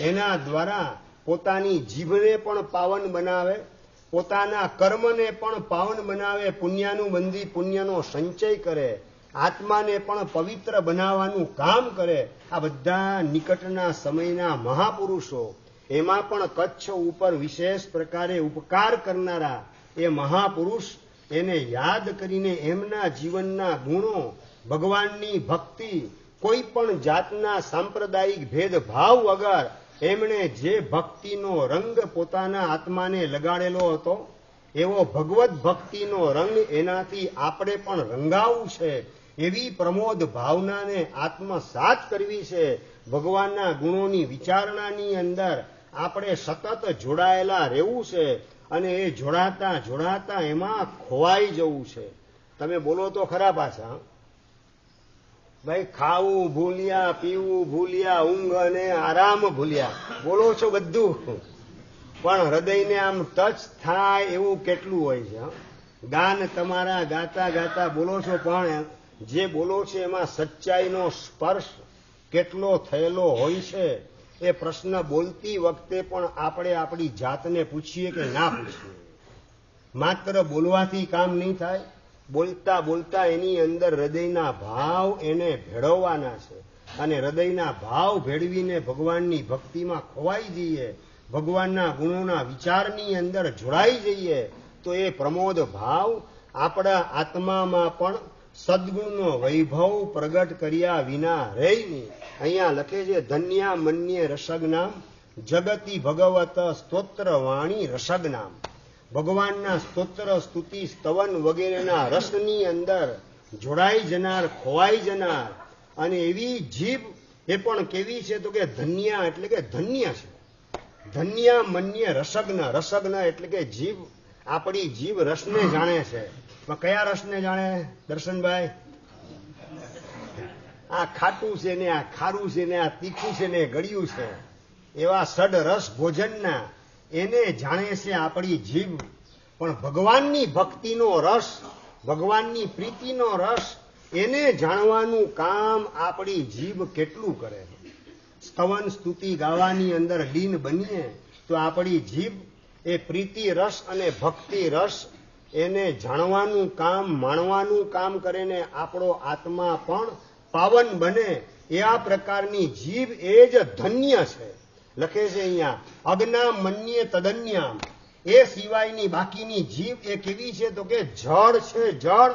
એના દ્વારા પોતાની જીભને પણ પાવન બનાવે, પોતાના કર્મને પણ પાવન બનાવે, પુણ્યાનુબંધી પુણ્યનો સંચય કરે, આત્માને પણ પવિત્ર બનાવવાનું કામ કરે. આ બધા નિકટના સમયના મહાપુરુષો, એમાં પણ કચ્છ ઉપર વિશેષ પ્રકારે ઉપકાર કરનારા એ મહાપુરુષ, એને યાદ કરીને એમના જીવનના ગુણો, ભગવાનની ભક્તિ, કોઈ પણ જાતના સાંપ્રદાયિક ભેદભાવ વગર એમણે જે ભક્તિનો રંગ પોતાના આત્માને લગાડેલો હતો એવો ભગવત ભક્તિનો રંગ એનાથી આપણે પણ રંગાવવું છે. એવી પ્રમોદ ભાવનાને આત્મસાત કરવી છે. ભગવાનના ગુણોની વિચારણાની અંદર આપણે સતત જોડાયેલા રહેવું છે અને એ જોડાતા જોડાતા એમાં ખોવાઈ જવું છે. તમે બોલો તો ખરા પાછા, ભાઈ ખાવું ભૂલ્યા, પીવું ભૂલ્યા, ઊંઘ અને આરામ ભૂલ્યા, બોલો છો બધું, પણ હૃદયને આમ ટચ થાય એવું કેટલું હોય છે. ગાન તમારા ગાતા ગાતા બોલો છો, પણ જે બોલો છે એમાં સચ્ચાઈનો સ્પર્શ કેટલો થયેલો હોય છે એ પ્રશ્ન બોલતી વખતે પણ આપણે આપણી જાતને પૂછીએ કે ના પૂછીએ. માત્ર બોલવાથી કામ નહીં થાય, બોલતા બોલતા એની અંદર હૃદયના ભાવ એને ભેળવવાના છે. અને હૃદયના ભાવ ભેળવીને ભગવાનની ભક્તિમાં ખોવાઈ જઈએ, ભગવાનના ગુણોના વિચારની અંદર જોડાઈ જઈએ તો એ પ્રમોદ ભાવ આપણા આત્મામાં પણ સદગુણનો વૈભવ પ્રગટ કર્યા વિના રહે નહીં. અહીંયા લખે છે ધન્યા મન્ય રસગનામ જગતી ભગવત સ્તોત્ર વાણી રસગનામ. ભગવાનના સ્તોત્ર, સ્તુતિ, સ્તવન વગેરેના રસની અંદર જોડાઈ જનાર, ખોવાઈ જનાર. અને એવી જીભ એ પણ કેવી છે તો કે ધન્યા એટલે કે ધન્ય છે. ધન્યા મન્ય રસગ્ન, રસગ્ન એટલે કે જીભ, આપણી જીભ રસને જાણે છે. કયા રસને જાણે દર્શનભાઈ? આ ખાટું છે ને, આ ખારું છે ને, આ તીખું છે ને, ગળ્યું છે, એવા સડ રસ ભોજનના એને જાણે છે આપણી જીભ. પણ ભગવાનની ભક્તિનો રસ, ભગવાનની પ્રીતિનો રસ એને જાણવાનું કામ આપણી જીભ કેટલું કરે. સ્તવન સ્તુતિ ગાવાની અંદર લીન બનીએ તો આપણી જીભ એ પ્રીતિ રસ અને ભક્તિ રસ એને જાણવાનું કામ, માણવાનું કામ કરે ને આપણો આત્મા પણ પાવન બને. એ આ પ્રકારની જીભ એ જ ધન્ય છે. લખે છે અહીંયા અજ્ઞા મન્ય તદન્યામ, એ સિવાયની બાકીની જીભ એ કેવી છે તો કે જળ છે. જળ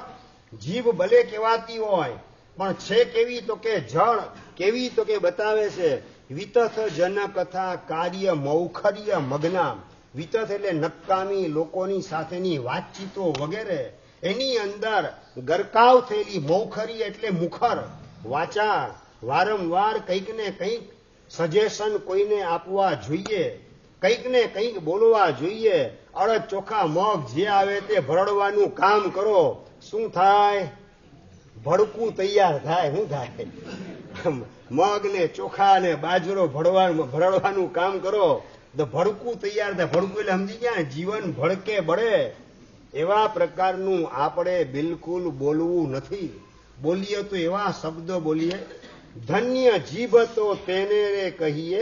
જીભ ભલે કહેવાતી હોય પણ છે કેવી તો કે જળ. કેવી તો કે બતાવે છે વિતથ જન કથા કાર્ય મૌખર્ય મગ્નામ. વિતથ એટલે નકામી લોકોની સાથેની વાતચીતો વગેરે એની અંદર ગરકાવ થયેલી. મૌખરી એટલે મુખર વાચા. વારંવાર કંઈક ને કંઈક સજેશન કોઈને આપવા જોઈએ, કંઈક ને કંઈક બોલવા જોઈએ. અડદ ચોખા મગ જે આવે તે ભરડવાનું કામ કરો. શું થાય? ભડકું તૈયાર થાય. શું થાય? મગ ને ચોખા ને બાજરો ભરડવાનું કામ કરો તો ભડકું તૈયાર થાય. ભડકું એટલે સમજી ગયા, જીવન ભડકે બળે. એવા પ્રકારનું આપણે બિલકુલ બોલવું નથી. બોલીએ તો એવા શબ્દો બોલીએ. ધન્ય જીભ તો તેને રે કહીએ,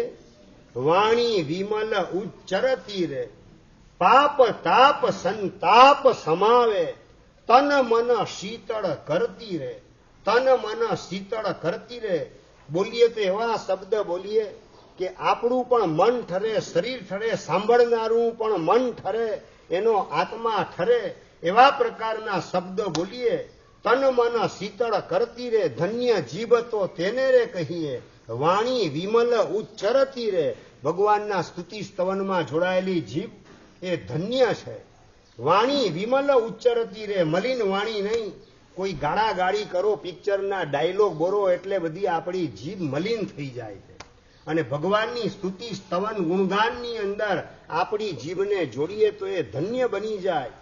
વાણી વિમલ ઉચ્ચરતી રે. પાપ તાપ સંતાપ સમાવે, તન મન શીતળ કરતી રે. તન મન શીતળ કરતી રે. બોલીએ તો એવા શબ્દ બોલીએ કે આપણું પણ મન ઠરે, શરીર ઠરે, સાંભળનારું પણ મન ઠરે, એનો આત્મા ઠરે. એવા પ્રકારના શબ્દ બોલીએ. તન મન શીતળ કરતી રે. ધન્ય જીભ તો તેને રે કહીએ, વાણી વિમલ ઉચ્ચરતી રે. ભગવાનના સ્તુતિ સ્તવનમાં જોડાયેલી જીભ એ ધન્ય છે. વાણી વિમલ ઉચ્ચરતી રે. મલિન વાણી નહીં. કોઈ ગાળા ગાળી કરો, પિક્ચરના ડાયલોગ બોલો એટલે બધી આપણી જીભ મલિન થઈ જાય છે. અને ભગવાનની સ્તુતિ સ્તવન ગુણગાનની અંદર આપણી જીભને જોડીએ તો એ ધન્ય બની જાય.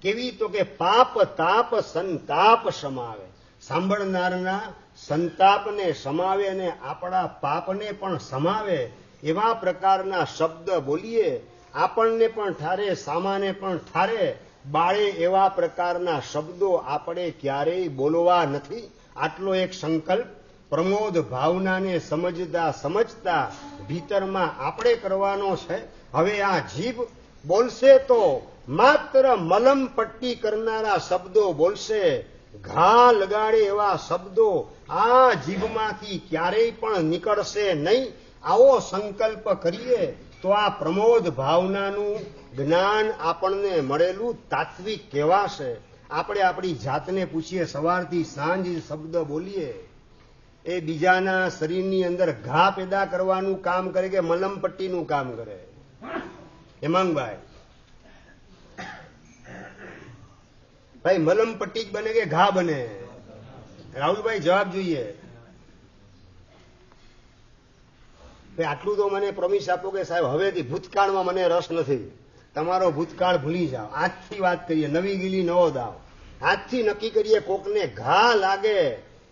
કેવી તો કે પાપ તાપ સંતાપ સમાવે. સાંભળનારના સંતાપને સમાવે અને આપણા પાપને પણ સમાવે. એવા પ્રકારના શબ્દ બોલીએ. આપણને પણ ઠારે, સામાને પણ ઠારે. બાળે એવા પ્રકારના શબ્દો આપણે ક્યારેય બોલવા નથી. આટલો એક સંકલ્પ પ્રમોદ ભાવનાને સમજતા ભીતરમાં આપણે કરવાનો છે. હવે આ જીભ બોલશે તો માત્ર મલમ પટ્ટી કરનારા શબ્દો બોલશે. ઘા લગાડે એવા શબ્દો આ જીભમાંથી ક્યારેય પણ નીકળશે નહીં. આવો સંકલ્પ કરીએ તો આ પ્રમોદ ભાવનાનું જ્ઞાન આપણને મળેલું તાત્વિક કહેવાશે. આપણે આપણી જાતને પૂછીએ, સવારથી સાંજ શબ્દ બોલીએ એ બીજાના શરીરની અંદર ઘા પેદા કરવાનું કામ કરે કે મલમ પટ્ટીનું કામ કરે? હેમાંગભાઈ ભાઈ, મલમ પટ્ટી જ બને કે ઘા બને? રાહુલભાઈ જવાબ જોઈએ. આટલું તો મને પ્રોમિસ આપો કે સાહેબ હવેથી ભૂતકાળમાં મને રસ નથી. તમારો ભૂતકાળ ભૂલી જાઓ. આજથી વાત કરીએ, નવી ગીલી નવો દાવ. આજથી નક્કી કરીએ કોકને ઘા લાગે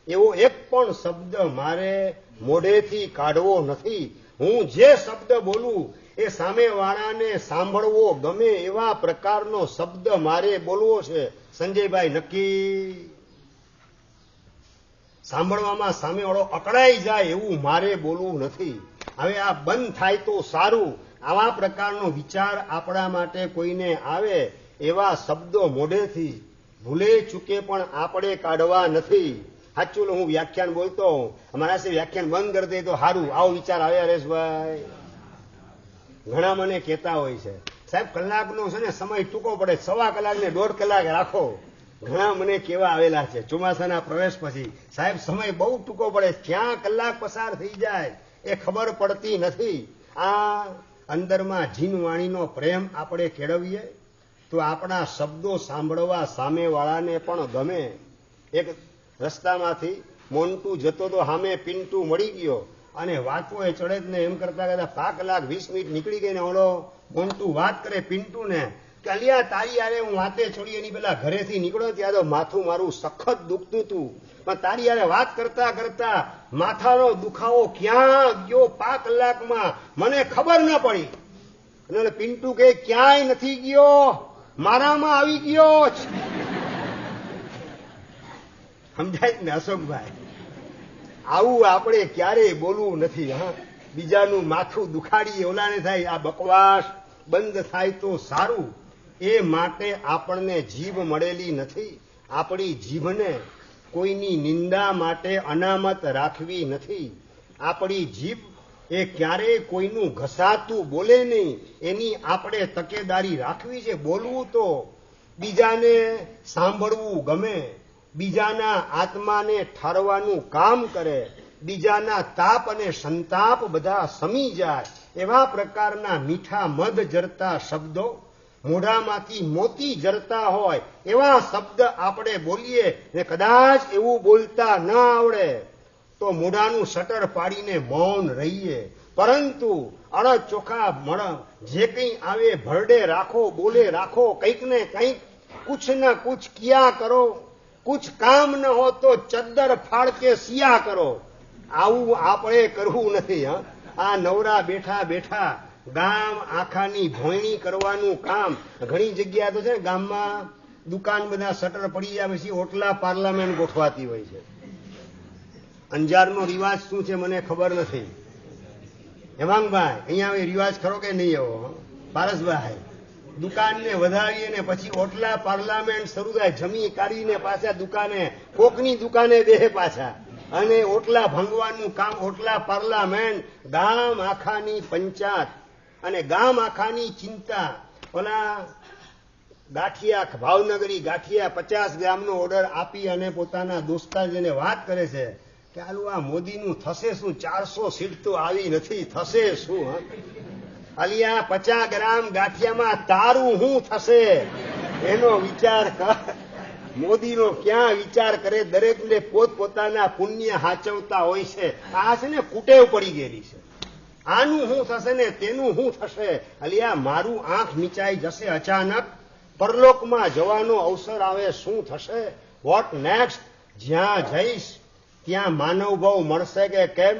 એવો એક પણ શબ્દ મારે મોઢેથી કાઢવો નથી. હું જે શબ્દ બોલું એ સામેવાળાને સાંભળવો ગમે એવા પ્રકારનો શબ્દ મારે બોલવો છે. સંજયભાઈ નક્કી? સાંભળવામાં સામેવાળો અકળાઈ જાય એવું મારે બોલવું નથી. હવે આ બંધ થાય તો સારું. આવા પ્રકારનો વિચાર આપણા માટે કોઈને આવે એવા શબ્દો મોઢેથી ભૂલે ચૂકે પણ આપણે કાઢવા નથી. સાચું હું વ્યાખ્યાન બોલતો અમારા से વ્યાખ્યાન બંધ કરી દે તો સારું. આવો વિચાર આવે હરેશભાઈ? ઘણા મને કહેતા હોય છે સાહેબ કલાકનો છે ને સમય ટૂંકો પડે, 1.25 કલાક ને 1.5 કલાક રાખો. ઘણા મને કેવા આવેલા છે ચોમાસાના પ્રવેશ પછી, સાહેબ સમય બહુ ટૂંકો પડે, ક્યાં કલાક પસાર થઈ જાય એ ખબર પડતી નથી. આ અંદરમાં જીનવાણીનો પ્રેમ આપણે કેળવીએ તો આપણા શબ્દો સાંભળવા સામેવાળાને પણ ગમે. એક રસ્તામાંથી મોન્ટુ જતો તો સામે પિન્ટુ મળી ગયો અને વાતો એ ચડે જ ને એમ કરતા કરતા 5 કલાક 20 મિનિટ નીકળી ગઈ ને ઓલો મોન્ટુ વાત કરે પિન્ટુને કે અલિયા તારી યારે હું વાતે છોડી એની પેલા ઘરેથી નીકળ્યો ત્યાં તો માથું મારું સખત દુખતું હતું, પણ તારી યારે વાત કરતા કરતા માથાનો દુખાવો ક્યાં ગયો 5 કલાકમાં મને ખબર ન પડી. અને પિન્ટુ કે ક્યાંય નથી ગયો, મારામાં આવી ગયો. સમજાય ને અશોકભાઈ? આવું આપણે ક્યારેય બોલવું નથી. હા, બીજાનું માથું દુખાડીએ ઓલાને થાય આ બકવાસ બંધ થાય તો સારું. એ માટે આપણને જીભ મળેલી નથી. આપણી જીભને કોઈની નિંદા માટે અનામત રાખવી નથી. આપણી જીભ એ ક્યારેય કોઈનું ઘસાતું બોલે નહીં, એની આપણે તકેદારી રાખવી છે. બોલવું તો બીજાને સાંભળવું ગમે, બીજાના આત્માને ઠારવાનું કામ કરે, બીજાના તાપ અને સંતાપ બધા સમી જાય એવા પ્રકારના મીઠા મધ જરતા શબ્દો, મોઢામાંથી મોતી જરતા હોય એવા શબ્દ આપણે બોલીએ ને કદાચ એવું બોલતા ન આવડે તો મોઢાનું શટર પાડીને મૌન રહીએ. પરંતુ અડદ ચોખા જે કંઈ આવે ભરડે રાખો, બોલે રાખો, કંઈક ને કંઈક કુછ ન કુછ કિયા કરો, કુછ કામ ન હો તો ચદ્દર ફાડ કે સિયા કરો. આવું આપણે કરવું નથી. આ નવરા બેઠા બેઠા ગામ આખાની ભોયણી કરવાનું કામ. ઘણી જગ્યા તો છે ગામમાં દુકાન બધા શટર પડી જાય પછી ઓટલા પાર્લામેન્ટ ગોઠવાતી હોય છે. અંજારનો રિવાજ શું છે મને ખબર નથી. હેમાંગભાઈ, અહીંયા રિવાજ ખરો કે નહીં એવો? પારસભાઈ, દુકાનને વધારીએ ને પછી ઓટલા પાર્લામેન્ટ શરૂ થાય. જમી કાઢીને પાછા દુકાને, કોકની દુકાને બેહે પાછા અને ઓટલા ભંગવાનું કામ. ઓટલા પાર્લામેન્ટ, ગામ આખાની પંચાયત અને ગામ આખાની ચિંતા. ઓલા ગાંઠિયા, ભાવનગરી ગાંઠિયા 50 ગ્રામનો ઓર્ડર આપી અને પોતાના દોસ્તાર જેને વાત કરે છે કે આલું આ મોદીનું થશે શું? 400 સીટ તો આવી નથી, થશે શું? અલિયા 50 ગ્રામ ગાંઠિયામાં તારું શું થશે એનો વિચાર કર. મોદીનો ક્યાં વિચાર કરે? દરેકને પોતપોતાના પુણ્ય હાચવતા હોય છે. આ છે ને કુટેવ પડી ગયેલી છે. આનું શું થશે ને તેનું શું થશે? અલિયા મારું આંખ મીચાઈ જશે અચાનક, પરલોકમાં જવાનો અવસર આવે, શું થશે? What next? જ્યાં જઈશ ત્યાં માનવ ભાવ મળશે કે કેમ?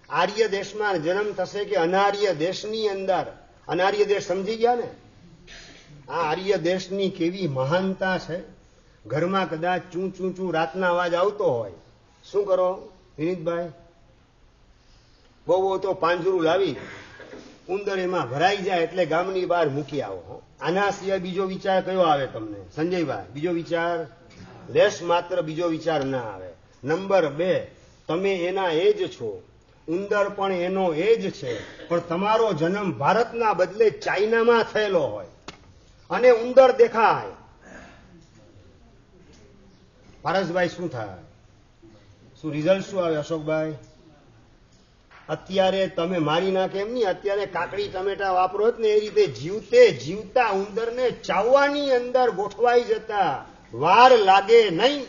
આર્ય દેશમાં જન્મ થશે કે અનાર્ય દેશની અંદર? અનાર્ય દેશ સમજી ગયા ને? આ આર્ય દેશની કેવી મહાનતા છે. ઘરમાં કદાચ ચૂં ચૂં ચૂં રાતના અવાજ આવતો હોય, શું કરો વિનીતભાઈ? બહુ તો પાંજરું લાવી ઉંદર એમાં ભરાઈ જાય એટલે ગામની બહાર મૂકી આવો. આના સિવાય બીજો વિચાર કયો આવે તમને સંજયભાઈ? બીજો વિચાર લેશ માત્ર બીજો વિચાર ના આવે. નંબર 2, તમે એના એ જ છો, ઉંદર પણ એનો એ જ છે, પણ તમારો જન્મ ભારતના બદલે ચાઇનામાં થયેલો હોય અને ઉંદર દેખાય. પારસભાઈ શું થાય? શું રિઝલ્ટ શું આવે અશોકભાઈ? અત્યારે તમે મારી નાખે એમ નહીં, અત્યારે કાકડી ટમેટા વાપરો ને એ રીતે જીવતે જીવતા ઉંદરને ચાવવાની અંદર ગોઠવાઈ જતા વાર લાગે નહીં.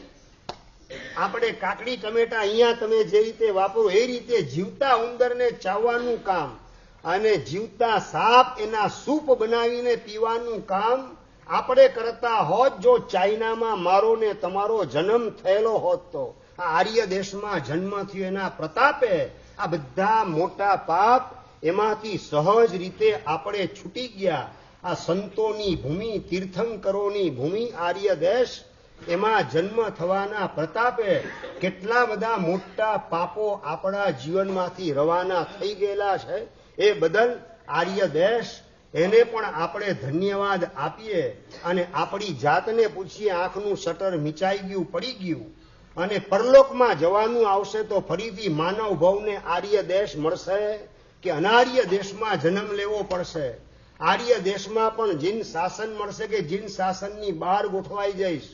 આપણે કાકડી ટમેટા અહીંયા તમે જે રીતે વાપરો એ રીતે જીવતા ઉંદરને ચાવવાનું કામ અને જીવતા સાપ એના સૂપ બનાવીને પીવાનું કામ આપણે કરતા હોત જો ચાઇનામાં મારો ને તમારો જન્મ થયેલો હોત તો. આ આર્ય દેશમાં જન્મ થયો એના પ્રતાપે આ બધા મોટા પાપ એમાંથી સહજ રીતે આપણે છૂટી ગયા. આ સંતોની ભૂમિ, તીર્થંકરોની ભૂમિ આર્ય દેશ, એમાં જન્મ થવાના પ્રતાપે કેટલા બધા મોટા પાપો આપણા જીવનમાંથી રવાના થઈ ગયેલા છે. એ બદલ આર્ય દેશ એને પણ આપણે ધન્યવાદ આપીએ અને આપણી જાતને પૂછીએ, આંખનું શટર મીચાઈ ગયું, પડી ગયું અને પરલોકમાં જવાનું આવશે તો ફરીથી માનવ ભવને આર્ય દેશ મળશે કે અનાર્ય દેશમાં જન્મ લેવો પડશે? આર્ય દેશમાં પણ જીન શાસન મળશે કે જીન શાસનની બહાર ગોઠવાઈ જઈશ?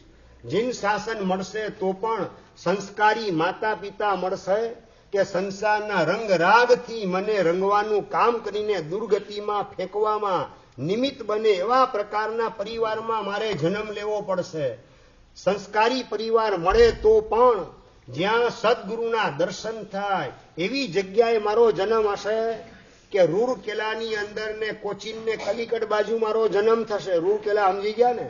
જીન શાસન મળશે તો પણ સંસ્કારી માતા પિતા મળશે કે સંસારના રંગ રાગથી મને રંગવાનું કામ કરીને દુર્ગતિમાં ફેંકવામાં નિમિત્ત બને એવા પ્રકારના પરિવારમાં મારે જન્મ લેવો પડશે? સંસ્કારી પરિવાર મળે તો પણ જ્યાં સદગુરુના દર્શન થાય એવી જગ્યાએ મારો જન્મ હશે કે રૂરકેલાની અંદર ને કોચીન ને કલિકટ બાજુ મારો જન્મ થશે? રૂરકેલા સમજી ગયા ને?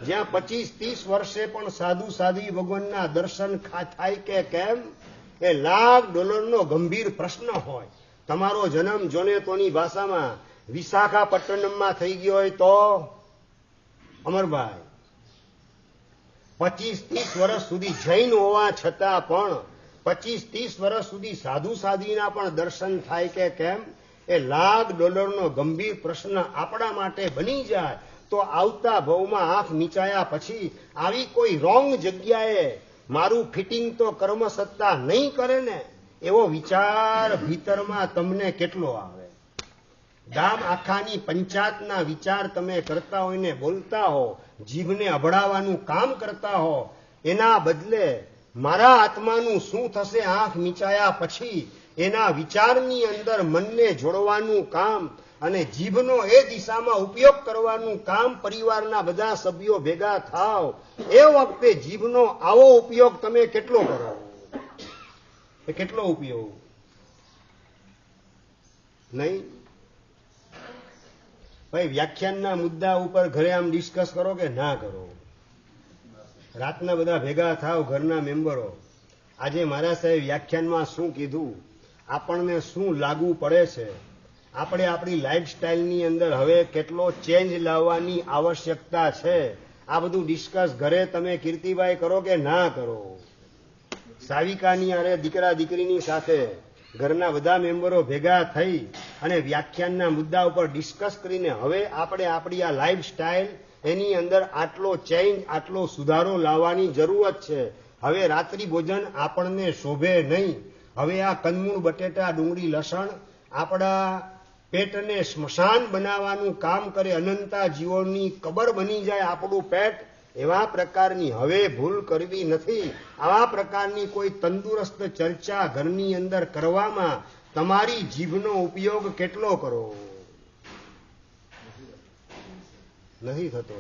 જ્યાં 25-30 વર્ષે પણ સાધુ સાધ્વી ભગવાનના દર્શન થાય કે કેમ? એ $1,00,000 ગંભીર પ્રશ્ન હોય. તમારો જન્મ જોને તોની ભાષામાં વિશાખાપટ્ટનમમાં થઈ ગયો હોય તો અમરભાઈ 25-30 વર્ષ સુધી જૈન હોવા છતાં પણ 25-30 વર્ષ સુધી સાધુ સાધ્વીના પણ દર્શન થાય કે કેમ? એ $1,00,000 ગંભીર પ્રશ્ન આપણા માટે બની જાય તો આવતા ભવમાં આંખ મીચાયા પછી આવી કોઈ રોંગ જગ્યાએ મારું ફિટિંગ તો કર્મ સત્તા નહીં કરે ને? એવો વિચાર ભીતરમાં તમને કેટલો આવે? ગામ આખાની પંચાયતના વિચાર તમે કરતા હોય ને બોલતા હો, જીભને અભડાવવાનું કામ કરતા હો, એના બદલે મારા આત્માનું શું થશે આંખ મીચાયા પછી એના વિચારની અંદર મનને જોડવાનું કામ અને જીભનો એ દિશામાં ઉપયોગ કરવાનું કામ પરિવારના બધા સભ્યો ભેગા થાવ એ વખતે જીભનો આવો ઉપયોગ તમે કેટલો કરો? એ કેટલો ઉપયોગ? નહીં ભાઈ. વ્યાખ્યાનના મુદ્દા ઉપર ઘરે આમ ડિસ્કસ કરો કે ના કરો? રાતના બધા ભેગા થાવ ઘરના મેમ્બરો, આજે મારા સાહેબ વ્યાખ્યાનમાં શું કીધું, આપણને શું લાગુ પડે છે, આપણે આપણી લાઈફસ્ટાઈલની અંદર હવે કેટલો ચેન્જ લાવવાની આવશ્યકતા છે, આ બધું ડિસ્કસ ઘરે તમે કીર્તિભાઈ કરો કે ના કરો? સાવિકાની અરે દીકરા દીકરીની સાથે ઘરના બધા મેમ્બરો ભેગા થઈ અને વ્યાખ્યાનના મુદ્દા ઉપર ડિસ્કસ કરીને હવે આપણે આપણી આ લાઈફસ્ટાઈલ એની અંદર આટલો ચેન્જ આટલો સુધારો લાવવાની જરૂરત છે. હવે રાત્રિ ભોજન આપણને શોભે નહીં. હવે આ કંદમૂળ બટેટા ડુંગળી લસણ આપણા પેટને સ્મશાન બનાવવાનું કામ કરે, અનંતા જીવોની કબર બની જાય આપણું પેટ. એવા પ્રકારની હવે ભૂલ કરવી નથી. આવા પ્રકારની કોઈ તંદુરસ્ત ચર્ચા ઘરની અંદર કરવામાં તમારી જીભનો ઉપયોગ કેટલો કરો? નથી થતો.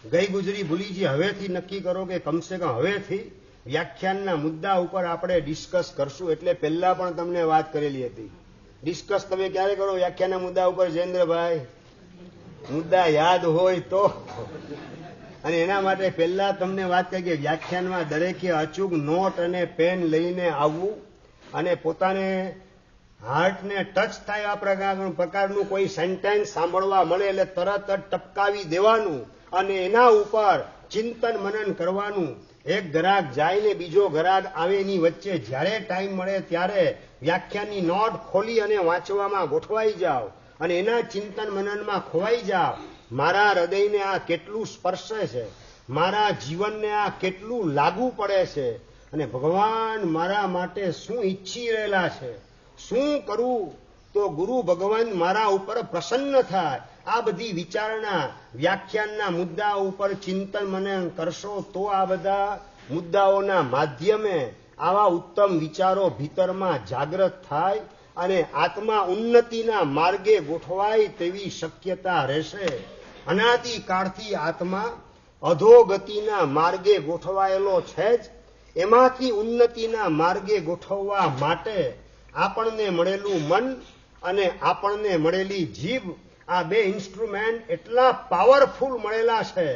ગઈ ગુજરી ભૂલી જઈએ. હવેથી નક્કી કરો કે કમસે કમ હવેથી વ્યાખ્યાનના મુદ્દા ઉપર આપણે ડિસ્કસ કરશું. એટલે પહેલા પણ તમને વાત કરેલી હતી. ડિસ્કસ તમે ક્યારે કરો વ્યાખ્યાનના મુદ્દા ઉપર જયેન્દ્રભાઈ? મુદ્દા યાદ હોય તો. અને એના માટે પહેલા તમને વાત કરી કે વ્યાખ્યાનમાં દરેકે અચૂક નોટ અને પેન લઈને આવવું અને પોતાને હાર્ટને ટચ થાય આ પ્રકારનું કોઈ સેન્ટેન્સ સાંભળવા મળે એટલે તરત જ ટપકાવી દેવાનું અને એના ઉપર ચિંતન મનન કરવાનું. એક ગ્રાહક જાય ને બીજો ગ્રાહક આવે એની વચ્ચે જ્યારે ટાઈમ મળે ત્યારે વ્યાખ્યાનની નોટ ખોલી અને વાંચવામાં ગોઠવાઈ જાઓ અને એના ચિંતન મનનમાં ખોવાઈ જાઓ. મારા હૃદયને આ કેટલું સ્પર્શે છે, મારા જીવનને આ કેટલું લાગુ પડે છે અને ભગવાન મારા માટે શું ઈચ્છી રહેલા છે, શું કરું તો ગુરુ ભગવાન મારા ઉપર પ્રસન્ન થાય. આ બધી વિચારણા વ્યાખ્યાનના મુદ્દા ઉપર ચિંતન મનન કરશો તો આ બધા મુદ્દાઓના માધ્યમે આવા ઉત્તમ વિચારો ભીતરમાં જાગૃત થાય અને આત્મા ઉન્નતિના માર્ગે ગોઠવાય તેવી શક્યતા રહેશે. અનાદિકાળથી આત્મા અધોગતિના માર્ગે ગોઠવાયેલો છે જ. એમાંથી ઉન્નતિના માર્ગે ગોઠવવા માટે આપણને મળેલું મન અને આપણને મળેલી જીભ, આ બે ઇન્સ્ટ્રુમેન્ટ એટલા પાવરફુલ મળેલા છે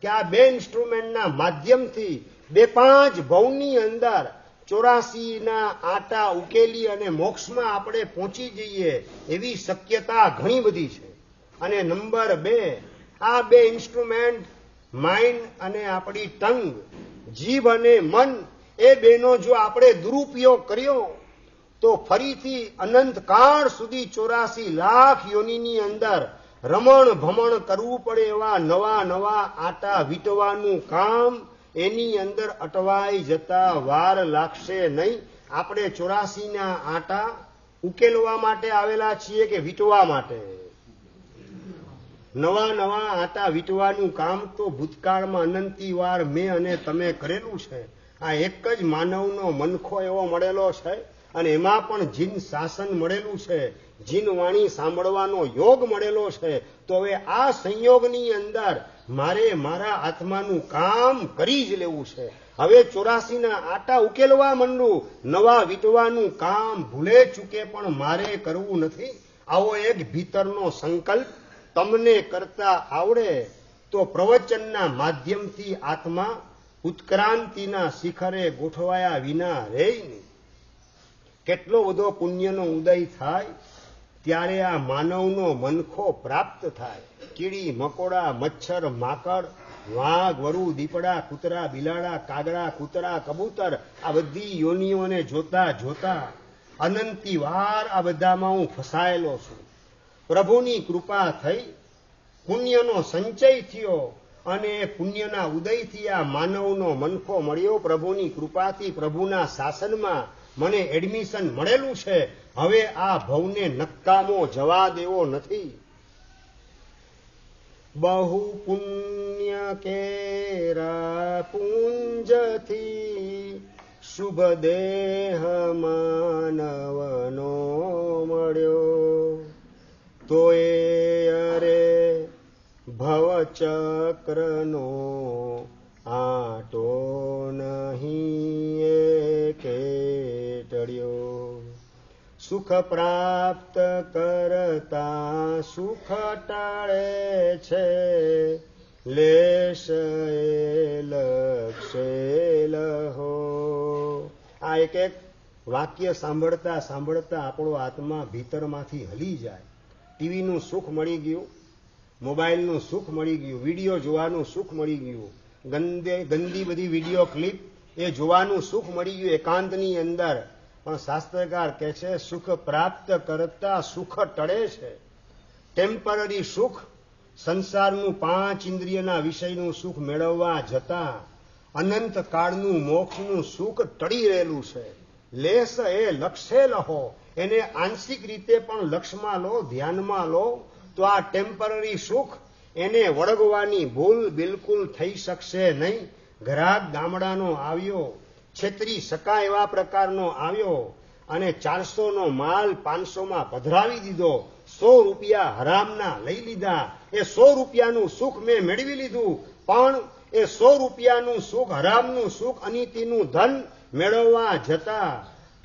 કે આ બે ઇન્સ્ટ્રુમેન્ટના માધ્યમથી 2-5 ભવની અંદર 84ના આટા ઉકેલી અને મોક્ષમાં આપણે પહોંચી જઈએ એવી શક્યતા ઘણી બધી છે. અને નંબર 2, આ બે ઇન્સ્ટ્રુમેન્ટ માઇન્ડ અને આપણી ટંગ, જીભ અને મન, એ બેનો જો આપણે દુરુપયોગ કર્યો તો ફરીથી અનંતકાળ સુધી 84 લાખ યોનિની અંદર રમણ ભમણ કરવું પડે એવા નવા નવા આટા વીટવાનું કામ એની અંદર અટવાઈ જતા વાર લાગશે નહીં. આપણે 84ના આટા ઉકેલવા માટે આવેલા છીએ કે વીટવા માટે? નવા નવા આટા વીટવાનું કામ તો ભૂતકાળમાં અનંતી વાર મેં અને તમે કરેલું છે. આ એક જ માનવનો મનખો એવો મળેલો છે અને એમાં પણ જીન શાસન મળેલું છે, જીન વાણી સાંભળવાનો યોગ મળેલો છે. તો હવે આ સંયોગની અંદર મારે મારા આત્માનું કામ કરી જ લેવું છે. હવે 84ના આટા ઉકેલવા માંડું, નવા વીટવાનું કામ ભૂલે ચૂકે પણ મારે કરવું નથી. આવો એક ભીતરનો સંકલ્પ તમને કરતા આવડે તો પ્રવચનના માધ્યમથી આત્મા ઉત્ક્રાંતિના શિખરે ગોઠવાયા વિના રહે નહીં. કેટલો બધો પુણ્યનો ઉદય થાય ત્યારે આ માનવનો મનખો પ્રાપ્ત થાય. કીડી મકોડા મચ્છર માકડ વાઘ વરુ દીપડા કૂતરા બિલાડા કાગડા કૂતરા કબૂતર આ બધી યોનિઓને જોતા જોતા અનંતી વાર આ બધામાં હું ફસાયેલો છું. પ્રભુની કૃપા થઈ, પુણ્યનો સંચય થયો અને પુણ્યના ઉદયથી આ માનવનો મનખો મળ્યો. પ્રભુની કૃપાથી પ્રભુના શાસનમાં મને એડમિશન મળેલું છે, હવે આ ભવને નકામો જવા દેવો નથી. બહુ પુણ્ય કેરા પુંજથી શુભ દેહ માનવનો મળ્યો, તોય અરે ભવચક્રનો આટો નહીં એકે ટળ્યો. સુખ પ્રાપ્ત કરતા સુખ ટાળે છે, લેશ એ લક્ષે લહો. આ એક એક વાક્ય સાંભળતા સાંભળતા આપણો આત્મા ભીતરમાંથી હલી જાય. ટીવીનું સુખ મળી ગયું, મોબાઈલનું સુખ મળી ગયું, વિડીયો જોવાનું સુખ મળી ગયું, ગંદી બધી વિડીયો ક્લિપ એ જોવાનું સુખ મળી ગયું એકાંતની અંદર. પણ શાસ્ત્રકાર કહે છે સુખ પ્રાપ્ત કરતા સુખ ટળે છે. ટેમ્પરરી સુખ, સંસારનું 5 ઇન્દ્રિયના વિષયનું સુખ મેળવવા જતા અનંત કાળનું મોક્ષનું સુખ ટળી રહેલું છે. લેશ એ લક્ષે લહો, એને આંશિક રીતે પણ લક્ષમાં લો, ધ્યાનમાં લો, તો આ ટેમ્પરરી સુખ એને વળગવાની ભૂલ બિલકુલ થઈ શકશે નહીં. ઘરાક ગામડાનો આવ્યો, છેતરી શકાય એવા પ્રકારનો આવ્યો અને 400નો માલ 500માં પધરાવી દીધો, 100 રૂપિયા હરામના લઈ લીધા. એ 100 રૂપિયાનું સુખ મેં મેળવી લીધું, પણ એ 100 રૂપિયાનું સુખ, હરામનું સુખ, અનિતિનું ધન મેળવવા જતા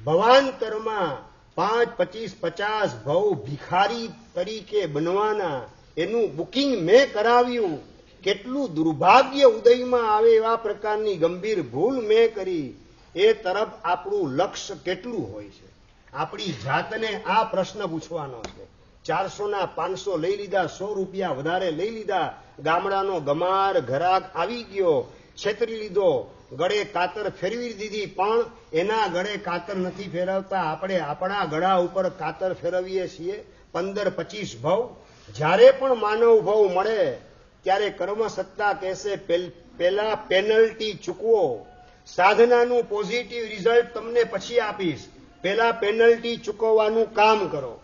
ભવાંતરમાં 5, 25, 50 ભવ ભિખારી તરીકે બનવાના એનું બુકિંગ મેં કરાવ્યું. કેટલું દુર્ભાગ્ય ઉદયમાં આવે એવા પ્રકારની ગંભીર ભૂલ મેં કરી. એ તરફ આપણું લક્ષ્ય કેટલું હોય છે? આપણી જાતને આ પ્રશ્ન પૂછવાનો છે. 400ના 500 લઈ લીધા, 100 રૂપિયા વધારે લઈ લીધા, ગામડાનો ગમાર ઘરાક આવી ગયો, છેતરી લીધો, ગળે કાતર ફેરવી દીધી, પણ એના ગળે કાતર નથી ફેરવતા, આપણે આપણા ગળા ઉપર કાતર ફેરવીએ છીએ. 15, 25 ભવ. જ્યારે પણ માનવ ભવ મળે ત્યારે કર્મસત્તા કહેશે પેલા પેનલ્ટી ચૂકવો, સાધનાનું પોઝિટિવ રિઝલ્ટ તમને પછી આપીશ, પેલા પેનલ્ટી ચૂકવવાનું કામ કરો.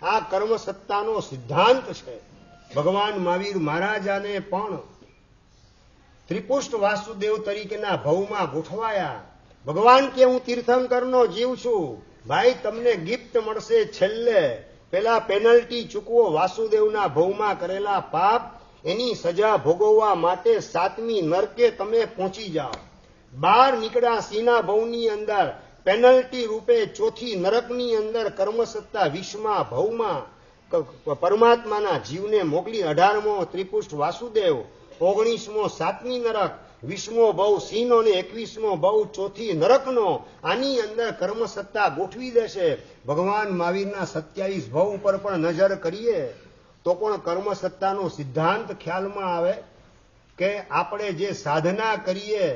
આ કર્મસત્તાનો સિદ્ધાંત છે. ભગવાન મહાવીર મહારાજાને પણ ત્રિપુષ્ટ વાસુદેવ તરીકેના ભવમાં ગોઠવાયા. ભગવાન કે હું તીર્થંકરનો જીવ છું, ભાઈ તમને ગિફ્ટ મળશે છેલ્લે, પેલા પેનલ્ટી ચૂકવો. વાસુદેવના ભવમાં કરેલા પાપ એની સજા ભોગવવા માટે 7મી નરકે તમે પહોંચી જાઓ. બહાર નીકળ્યા સિંહના ભવની અંદર પેનલ્ટી રૂપે 4થી નરકની અંદર કર્મસત્તા 20મા ભવમાં પરમાત્માના જીવને મોકલી. 18મો ત્રિપુષ્ટ વાસુદેવ, 19મો 7મી નરક, 20મો ભવ સિંહનો ને 21મો ભવ 4થી નરકનો. આની અંદર કર્મસત્તા ગોઠવી દેશે. ભગવાન મહાવીરના 27 ભવ ઉપર પણ નજર કરીએ તો પણ કર્મસત્તાનો સિદ્ધાંત ખ્યાલમાં આવે કે આપણે જે સાધના કરીએ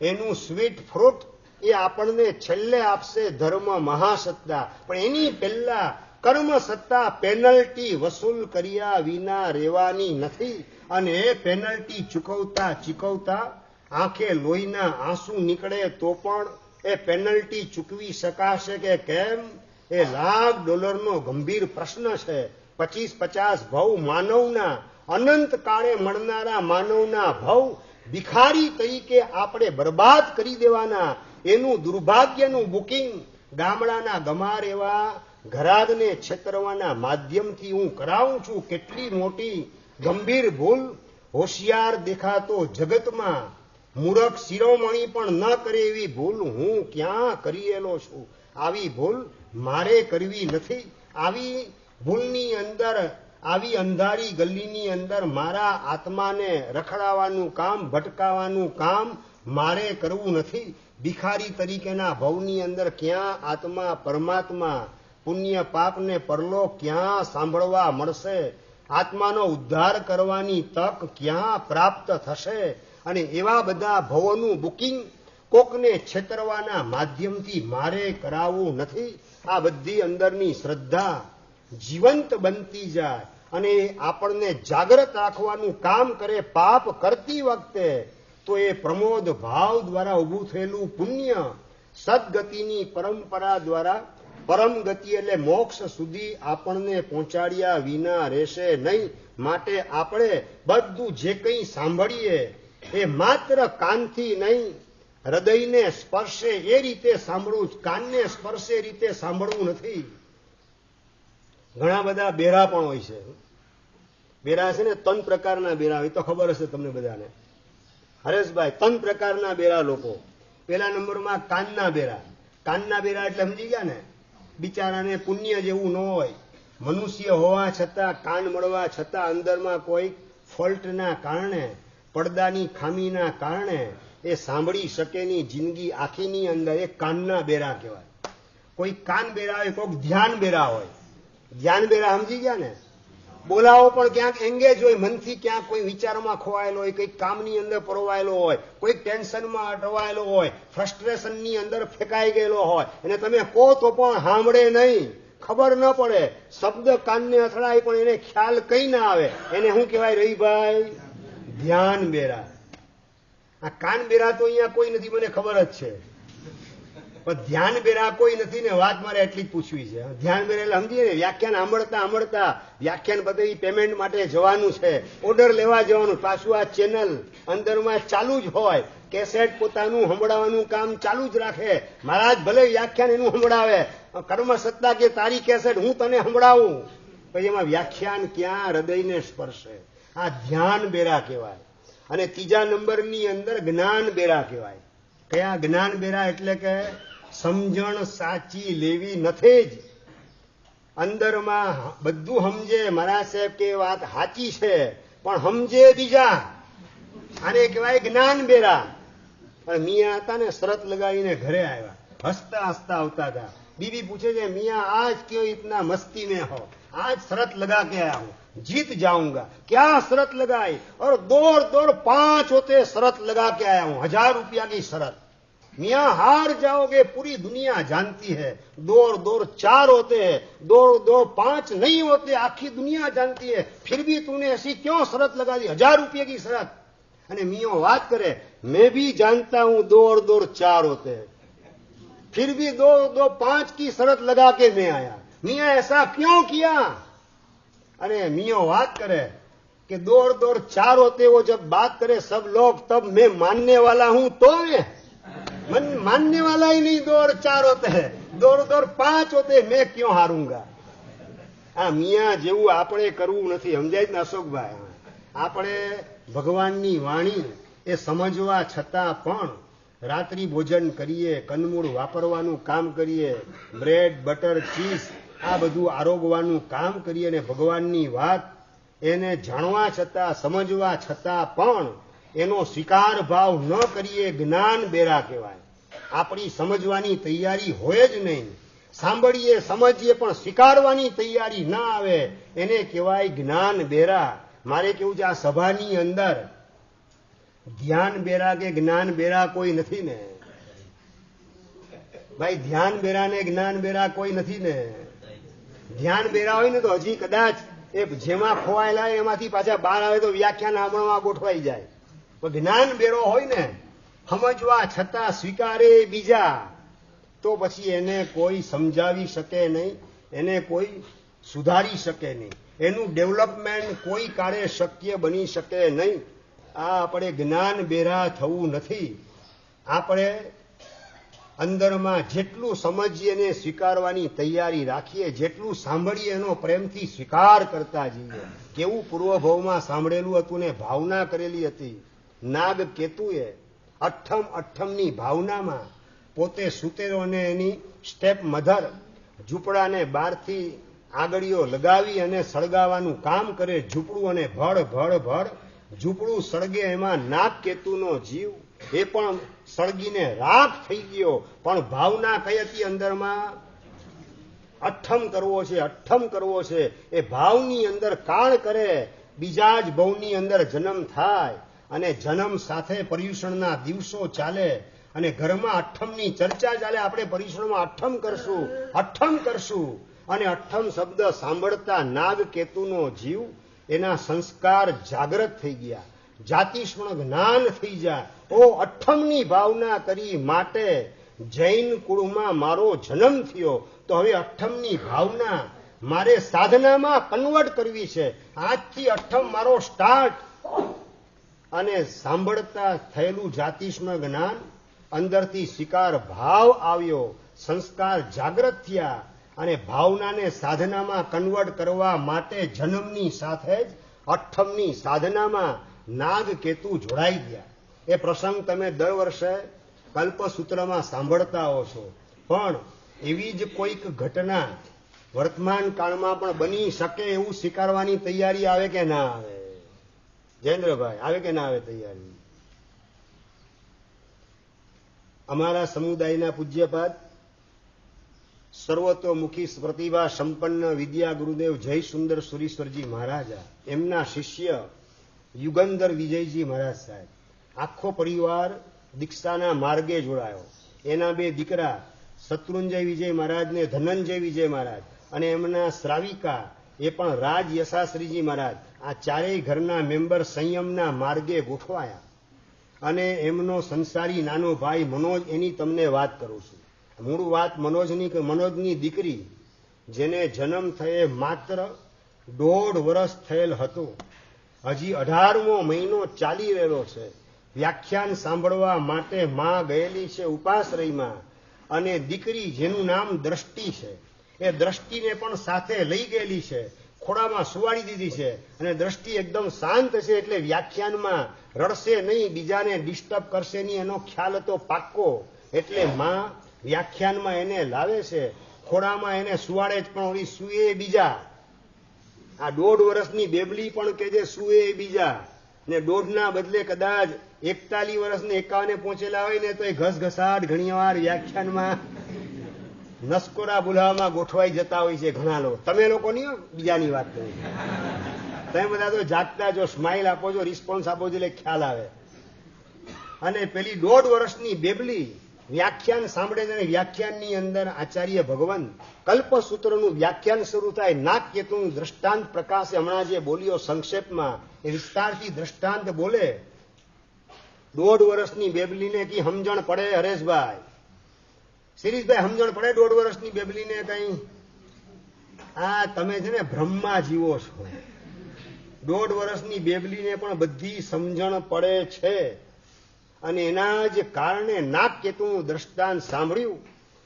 એનું સ્વીટ ફ્રૂટ એ આપણને છેલ્લે આપશે ધર્મ મહાસત્તા. પણ એની પહેલા કર્મસત્તા પેનલ્ટી વસૂલ કર્યા વિના રહેવાની નથી. અને એ પેનલ્ટી ચૂકવતા આંખે લોહીના આંસુ નીકળે તો પણ એ પેનલ્ટી ચૂકવી શકાશે કે કેમ? એ $1,00,000નો ગંભીર પ્રશ્ન છે. 25-50 ભવ માનવના, અનંત કાળે મળનારા માનવના ભવ ભિખારી તરીકે આપણે બરબાદ કરી દેવાના. એનું દુર્ભાગ્યનું બુકિંગ ગામડાના ગમાર એવા ઘરાદને છેતરવાના માધ્યમથી હું કરાવું છું. કેટલી મોટી ગંભીર ભૂલ! હોશિયાર દેખાતો જગતમાં મૂરખ શિરોમણી પણ ન કરે એવી ભૂલ હું ક્યાં કરીએલો છું. આવી ભૂલ મારે કરવી નથી. આવી ભૂલની અંદર, આવી અંધારી ગલીની અંદર મારા આત્માને રખડાવવાનું કામ, ભટકાવવાનું કામ મારે કરવું નથી. ભિખારી તરીકેના ભવની અંદર ક્યાં આત્મા પરમાત્મા, પુણ્ય પાપને પરલોક ક્યાં સાંભળવા મળશે? આત્માનો ઉદ્ધાર કરવાની તક ક્યાં પ્રાપ્ત થશે? અને એવા બધા ભવોનું બુકિંગ કોકને છેતરવાના માધ્યમથી મારે કરાવવું નથી. આ બધી અંદરની શ્રદ્ધા જીવંત બનતી જાય અને આપણને જાગૃત રાખવાનું કામ કરે. પાપ કરતી વખતે તો એ પ્રમોદ ભાવ દ્વારા ઊભું થયેલું પુણ્ય સદગતિની પરંપરા દ્વારા પરમ ગતિ એટલે મોક્ષ સુધી આપણને પહોંચાડ્યા વિના રહેશે નહીં. માટે આપણે બધું જે કંઈ સાંભળીએ એ માત્ર કાનથી નહીં, હૃદયને સ્પર્શે એ રીતે સાંભળવું, કાનને સ્પર્શે એ રીતે સાંભળવું નથી. ઘણા બધા બેરા પણ હોય છે. બેરા છે ને 3 પ્રકારના બેરા, એ તો ખબર હશે તમને બધાને. હરેશભાઈ, 3 પ્રકારના બેરા લોકો. પેલા નંબરમાં કાનના બેરા. કાનના બેરા એટલે સમજી ગયા ને, બિચારાને પુણ્ય જેવું ન હોય, મનુષ્ય હોવા છતાં, કાન મળવા છતાં અંદરમાં કોઈ ફોલ્ટના કારણે, પડદાની ખામીના કારણે એ સાંભળી શકે નહીં. જિંદગી આખીની અંદર એ કાનના બેરા કહેવાય. કોઈ કાન બેરા હોય, કોઈક ધ્યાન બેરા હોય. ધ્યાન બેરા સમજી ગયા ને, બોલાવો પણ ક્યાંક એંગેજ હોય, મનથી ક્યાંક કોઈ વિચારમાં ખોવાયેલો હોય, કંઈક કામની અંદર પરોવાયેલો હોય, કોઈક ટેન્શનમાં અટવાયેલો હોય, ફ્રસ્ટ્રેશનની અંદર ફેંકાઈ ગયેલો હોય, અને તમે કહો તો પણ સાંભળે નહીં, ખબર ન પડે, શબ્દ કાનને અથડાય પણ એને ખ્યાલ કઈ ના આવે. એને શું કહેવાય રહીભાઈ? ધ્યાન બેરા. આ કાન બેરા તો અહીંયા કોઈ નથી, મને ખબર જ છે, પણ ધ્યાન બેરા કોઈ નથી ને. વાત મારે એટલી જ પૂછવી છે. ધ્યાન બેરા એટલે સમજીએ ને, વ્યાખ્યાન સાંભળતા વ્યાખ્યાન બધી પેમેન્ટ માટે જવાનું છે, ઓર્ડર લેવા જવાનું, પાછું આ ચેનલ અંદરમાં ચાલુ જ હોય, કેસેટ પોતાનું સંભળાવવાનું કામ ચાલુ જ રાખે. મહારાજ ભલે વ્યાખ્યાન એનું સંભળાવે, કર્મ સત્તા કે તારી કેસેટ હું તને સંભળાવું, પછી એમાં વ્યાખ્યાન ક્યાં હૃદયને સ્પર્શે. આ ધ્યાન બેરા કહેવાય. અને ત્રીજા નંબરની અંદર જ્ઞાન બેરા કહેવાય. કયા જ્ઞાન બેરા? એટલે કે સમજણ સાચી લેવી નથી જ, અંદરમાં બધું સમજે, મારા સાહેબ કે વાત સાચી છે પણ સમજે બીજા, આને કહેવાય જ્ઞાન બેરા. પણ મિયા હતા ને, શરત લગાવીને ઘરે આવ્યા, હસતા હસતા આવતા હતા. बीवी पूछे जे मियाँ आज क्यों इतना मस्ती में हो? आज शरत लगा के आया हूं, जीत जाऊंगा. क्या शरत लगाई? और दौड़ दौड़ 5 होते शरत लगा के आया हूं, 1000 रुपया की शरत. मियाँ हार जाओगे पूरी दुनिया जानती है, दौड़ दौड़ 4 होते हैं, दौड़ दौड़ 5 नहीं होते, आखी दुनिया जानती है, फिर भी तूने ऐसी क्यों शरत लगा दी, 1000 रुपये की शरत. અને મિયો વાત કરે, मैं भी जानता हूं दौड़ दौड़ 4 होते हैं, फिर भी दो 5 की शरत लगा के मैं आया. मियाँ ऐसा क्यों किया? अरे मियाँ बात करे कि दौड़ दौड़ 4 होते, वो जब बात करे सब लोग, तब मैं मानने वाला हूं. तो मन मानने वाला ही नहीं, दौड़ 4 होते हैं, दौड़ दौड़ 5 होते, मैं क्यों हारूंगा. આ મિયા જેવું આપણે કરવું નથી. સમજાય ને અશોકભાઈ? આપણે ભગવાનની વાણી એ સમજવા છતાં પણ રાત્રિ ભોજન કરીએ, કંદમૂળ વાપરવાનું કામ કરીએ, બ્રેડ બટર ચીઝ આ બધું આરોગવાનું કામ કરીએ, અને ભગવાનની વાત એને જાણવા છતાં, સમજવા છતાં પણ એનો સ્વીકાર ભાવ ન કરીએ, જ્ઞાન બેરા કહેવાય. આપણી સમજવાની તૈયારી હોય જ નહીં, સાંભળીએ સમજીએ પણ સ્વીકારવાની તૈયારી ના આવે, એને કહેવાય જ્ઞાન બેરા. મારે કેવું છે, આ સભાની અંદર ધ્યાન બેરા કે જ્ઞાન બેરા કોઈ નથી ને ભાઈ? ધ્યાન બેરા ને જ્ઞાન બેરા કોઈ નથી ને. ધ્યાન બેરા હોય ને તો હજી કદાચ એ જેમાં ખોવાયેલા એમાંથી પાછા બહાર આવે તો વ્યાખ્યાન સાંભળવામાં ગોઠવાઈ જાય. પણ જ્ઞાન બેરો હોય ને, સમજવા છતાં સ્વીકારે બીજા, તો પછી એને કોઈ સમજાવી શકે નહીં, એને કોઈ સુધારી શકે નહીં, એનું ડેવલપમેન્ટ કોઈ કાળે શક્ય બની શકે નહીં. આ આપણે જ્ઞાન બેરા થવું નથી. આપણે અંદરમાં જેટલું સમજીએ ને સ્વીકારવાની તૈયારી રાખીએ, જેટલું સાંભળીએ એનો પ્રેમથી સ્વીકાર કરતા જઈએ. કેવું પૂર્વભાવમાં સાંભળેલું હતું ને ભાવના કરેલી હતી. નાગ કેતુએ અઠ્ઠમની ભાવનામાં પોતે સૂતેલો અને એની સ્ટેપ મધર ઝૂંપડાને બહારથી આગળીઓ લગાવી અને સળગાવવાનું કામ કરે. ઝૂંપડું અને ભળ ભળ ભળ ઝૂંપડું સળગે, એમાં નાગ કેતુનો જીવ એ પણ સળગીને રાખ થઈ ગયો. પણ ભાવના કઈ હતી અંદરમાં? અઠ્ઠમ કરવો છે, અઠ્ઠમ કરવો છે. એ ભાવની અંદર કાળ કરે, બીજા જ ભવની અંદર જન્મ થાય, અને જન્મ સાથે પર્યુષણના દિવસો ચાલે, અને ઘરમાં અઠ્ઠમની ચર્ચા ચાલે. આપણે પર્યુષણમાં અઠ્ઠમ કરશું, અઠ્ઠમ કરશું. અને અઠ્ઠમ શબ્દ સાંભળતા નાગ કેતુનો જીવ, એના સંસ્કાર જાગૃત થઈ ગયા, જાતિસ્મરણ જ્ઞાન થઈ જાય. ઓ અઠ્ઠમની ભાવના કરી માટે જૈન કુળમાં મારો જન્મ થયો તો હવે અઠ્ઠમની ભાવના મારે સાધનામાં કન્વર્ટ કરવી છે. આજથી અઠ્ઠમ મારો સ્ટાર્ટ. અને સાંભળતા થયેલું જાતિસ્મ જ્ઞાન અંદરથી સ્વીકાર ભાવ આવ્યો, સંસ્કાર જાગૃત થયા અને ભાવનાને સાધનામાં કન્વર્ટ કરવા માટે જન્મની સાથે જ અઠ્ઠમની સાધનામાં નાગ કેતુ જોડાઈ ગયા. એ પ્રસંગ તમે દર વર્ષે કલ્પસૂત્રમાં સાંભળતા હો છો. પણ એવી જ કોઈક ઘટના વર્તમાન કાળમાં પણ બની શકે એવું સ્વીકારવાની તૈયારી આવે કે ના આવે? જયેન્દ્રભાઈ, આવે કે ના આવે તૈયારી? અમારા સમુદાયના પૂજ્યપાદ સર્વતોમુખી પ્રતિભા સંપન્ન વિદ્યા ગુરુદેવ જય સુંદર સુરીશ્વરજી મહારાજા, એમના શિષ્ય યુગંધર વિજયજી મહારાજ સાહેબ, આખો પરિવાર દીક્ષાના માર્ગે જોડાયો. એના બે દીકરા શત્રુંજય વિજય મહારાજ ને ધનંજય વિજય મહારાજ અને એમના શ્રાવિકા એ પણ રાજ યશાશ્રીજી મહારાજ, આ ચારેય ઘરના મેમ્બર સંયમના માર્ગે ગોઠવાયા. અને એમનો સંસારી નાનો ભાઈ મનોજ, એની તમને વાત કરું છું. મૂળ વાત મનોજની કે મનોજની દીકરી જેને જન્મ થયે માત્ર 1.5 વર્ષ થયેલ હતો, હજી 18મો મહિનો ચાલી રહેલો છે. વ્યાખ્યાન સાંભળવા માટે માં ગયેલી છે ઉપાશ્રયમાં અને દીકરી જેનું નામ દ્રષ્ટિ છે એ દ્રષ્ટિને પણ સાથે લઈ ગયેલી છે, ખોળામાં સુવાડી દીધી છે. અને દ્રષ્ટિ એકદમ શાંત છે એટલે વ્યાખ્યાનમાં રડશે નહીં, બીજાને ડિસ્ટર્બ કરશે નહીં એનો ખ્યાલ હતો પાક્કો. એટલે માં વ્યાખ્યાનમાં એને લાવે છે, ખોળામાં એને સુવાડે જ, પણ ઓલી સુએ બીજા. આ 1.5 વર્ષની બેબલી પણ કે જે સુએ બીજા ને 1.5ના બદલે કદાચ 41 વર્ષ ને 51 પહોંચેલા હોય ને તો એ ઘસઘસાટ ઘણીવાર વ્યાખ્યાનમાં નસકોરા બુલાવામાં ગોઠવાઈ જતા હોય છે ઘણા લોકો. તમે લોકો નહીં, બીજાની વાત કરી. તમે બધા તો જાગતા જો, સ્માઇલ આપો છો, રિસ્પોન્સ આપો છો એટલે ખ્યાલ આવે. અને પેલી 1.5 વર્ષની બેબલી વ્યાખ્યાન સાંભળે છે. વ્યાખ્યાનની અંદર આચાર્ય ભગવાન કલ્પસૂત્રનું વ્યાખ્યાન શરૂ થાય. નાગકેતુનું દ્રષ્ટાંત પ્રકાશે હમણાં જે બોલ્યો સંક્ષેપમાં એ વિસ્તારથી દ્રષ્ટાંત બોલે. 1.5 વર્ષની બેબલીને કી સમજણ પડે? હરેશભાઈ, શિરીષભાઈ, સમજણ પડે 1.5 વર્ષની બેબલીને કઈ? આ તમે છે ને બ્રહ્મા જીવો છો. 1.5 વર્ષની બેબલીને પણ બધી સમજણ પડે છે. અને એના જ કારણે નાગકેતુનું દ્રષ્ટાંત સાંભળ્યું.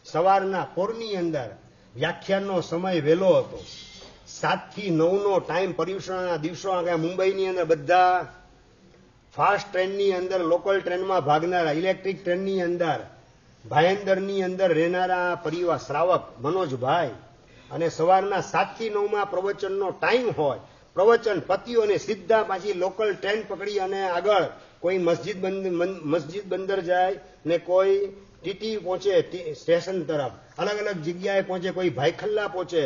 સવારના પોરની અંદર વ્યાખ્યાનનો સમય વહેલો હતો, 7 થી 9નો ટાઈમ. પર્યુષણના દિવસો મુંબઈની અંદર બધા ફાસ્ટ ટ્રેનની અંદર, લોકલ ટ્રેનમાં ભાગનારા, ઇલેક્ટ્રિક ટ્રેનની અંદર, ભાયંદરની અંદર રહેનારા પરિવાર શ્રાવક મનોજભાઈ, અને સવારના 7 થી 9માં પ્રવચનનો ટાઈમ હોય. પ્રવચન પત્યું અને સીધા પાછી લોકલ ટ્રેન પકડી અને આગળ કોઈ મસ્જિદ બંદર જાય ને કોઈ ટીટી પહોંચે સ્ટેશન તરફ, અલગ અલગ જગ્યાએ પહોંચે, કોઈ ભાઈખલ્લા પહોંચે.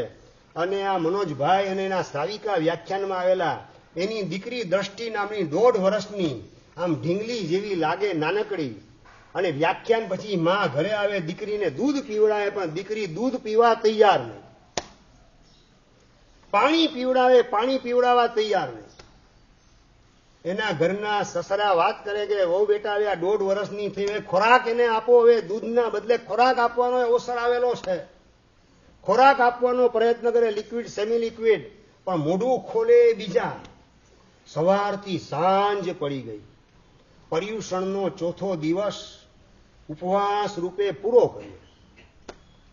અને આ મનોજભાઈ અને એના શ્રાવિકા વ્યાખ્યાનમાં આવેલા, એની દીકરી દ્રષ્ટિ નામની 1.5 વર્ષની, આમ ઢીંગલી જેવી લાગે, નાનકડી. અને વ્યાખ્યાન પછી માં ઘરે આવે, દીકરીને દૂધ પીવડાવે, પણ દીકરી દૂધ પીવા તૈયાર નહીં. પાણી પીવડાવે, પાણી પીવડાવવા તૈયાર નહીં. એના ઘરના સસરા વાત કરે કે વહુ બેટા હવે આ 1.5 વર્ષની થઈ, હવે ખોરાક એને આપો. હવે દૂધના બદલે ખોરાક આપવાનો અવસર આવેલો છે. ખોરાક આપવાનો પ્રયત્ન કરે, લિક્વિડ, સેમી લિક્વિડ, પણ મોઢું ખોલે બીજા. સવારથી સાંજ પડી ગઈ. પર્યુષણનો 4થો દિવસ ઉપવાસ રૂપે પૂરો કર્યો.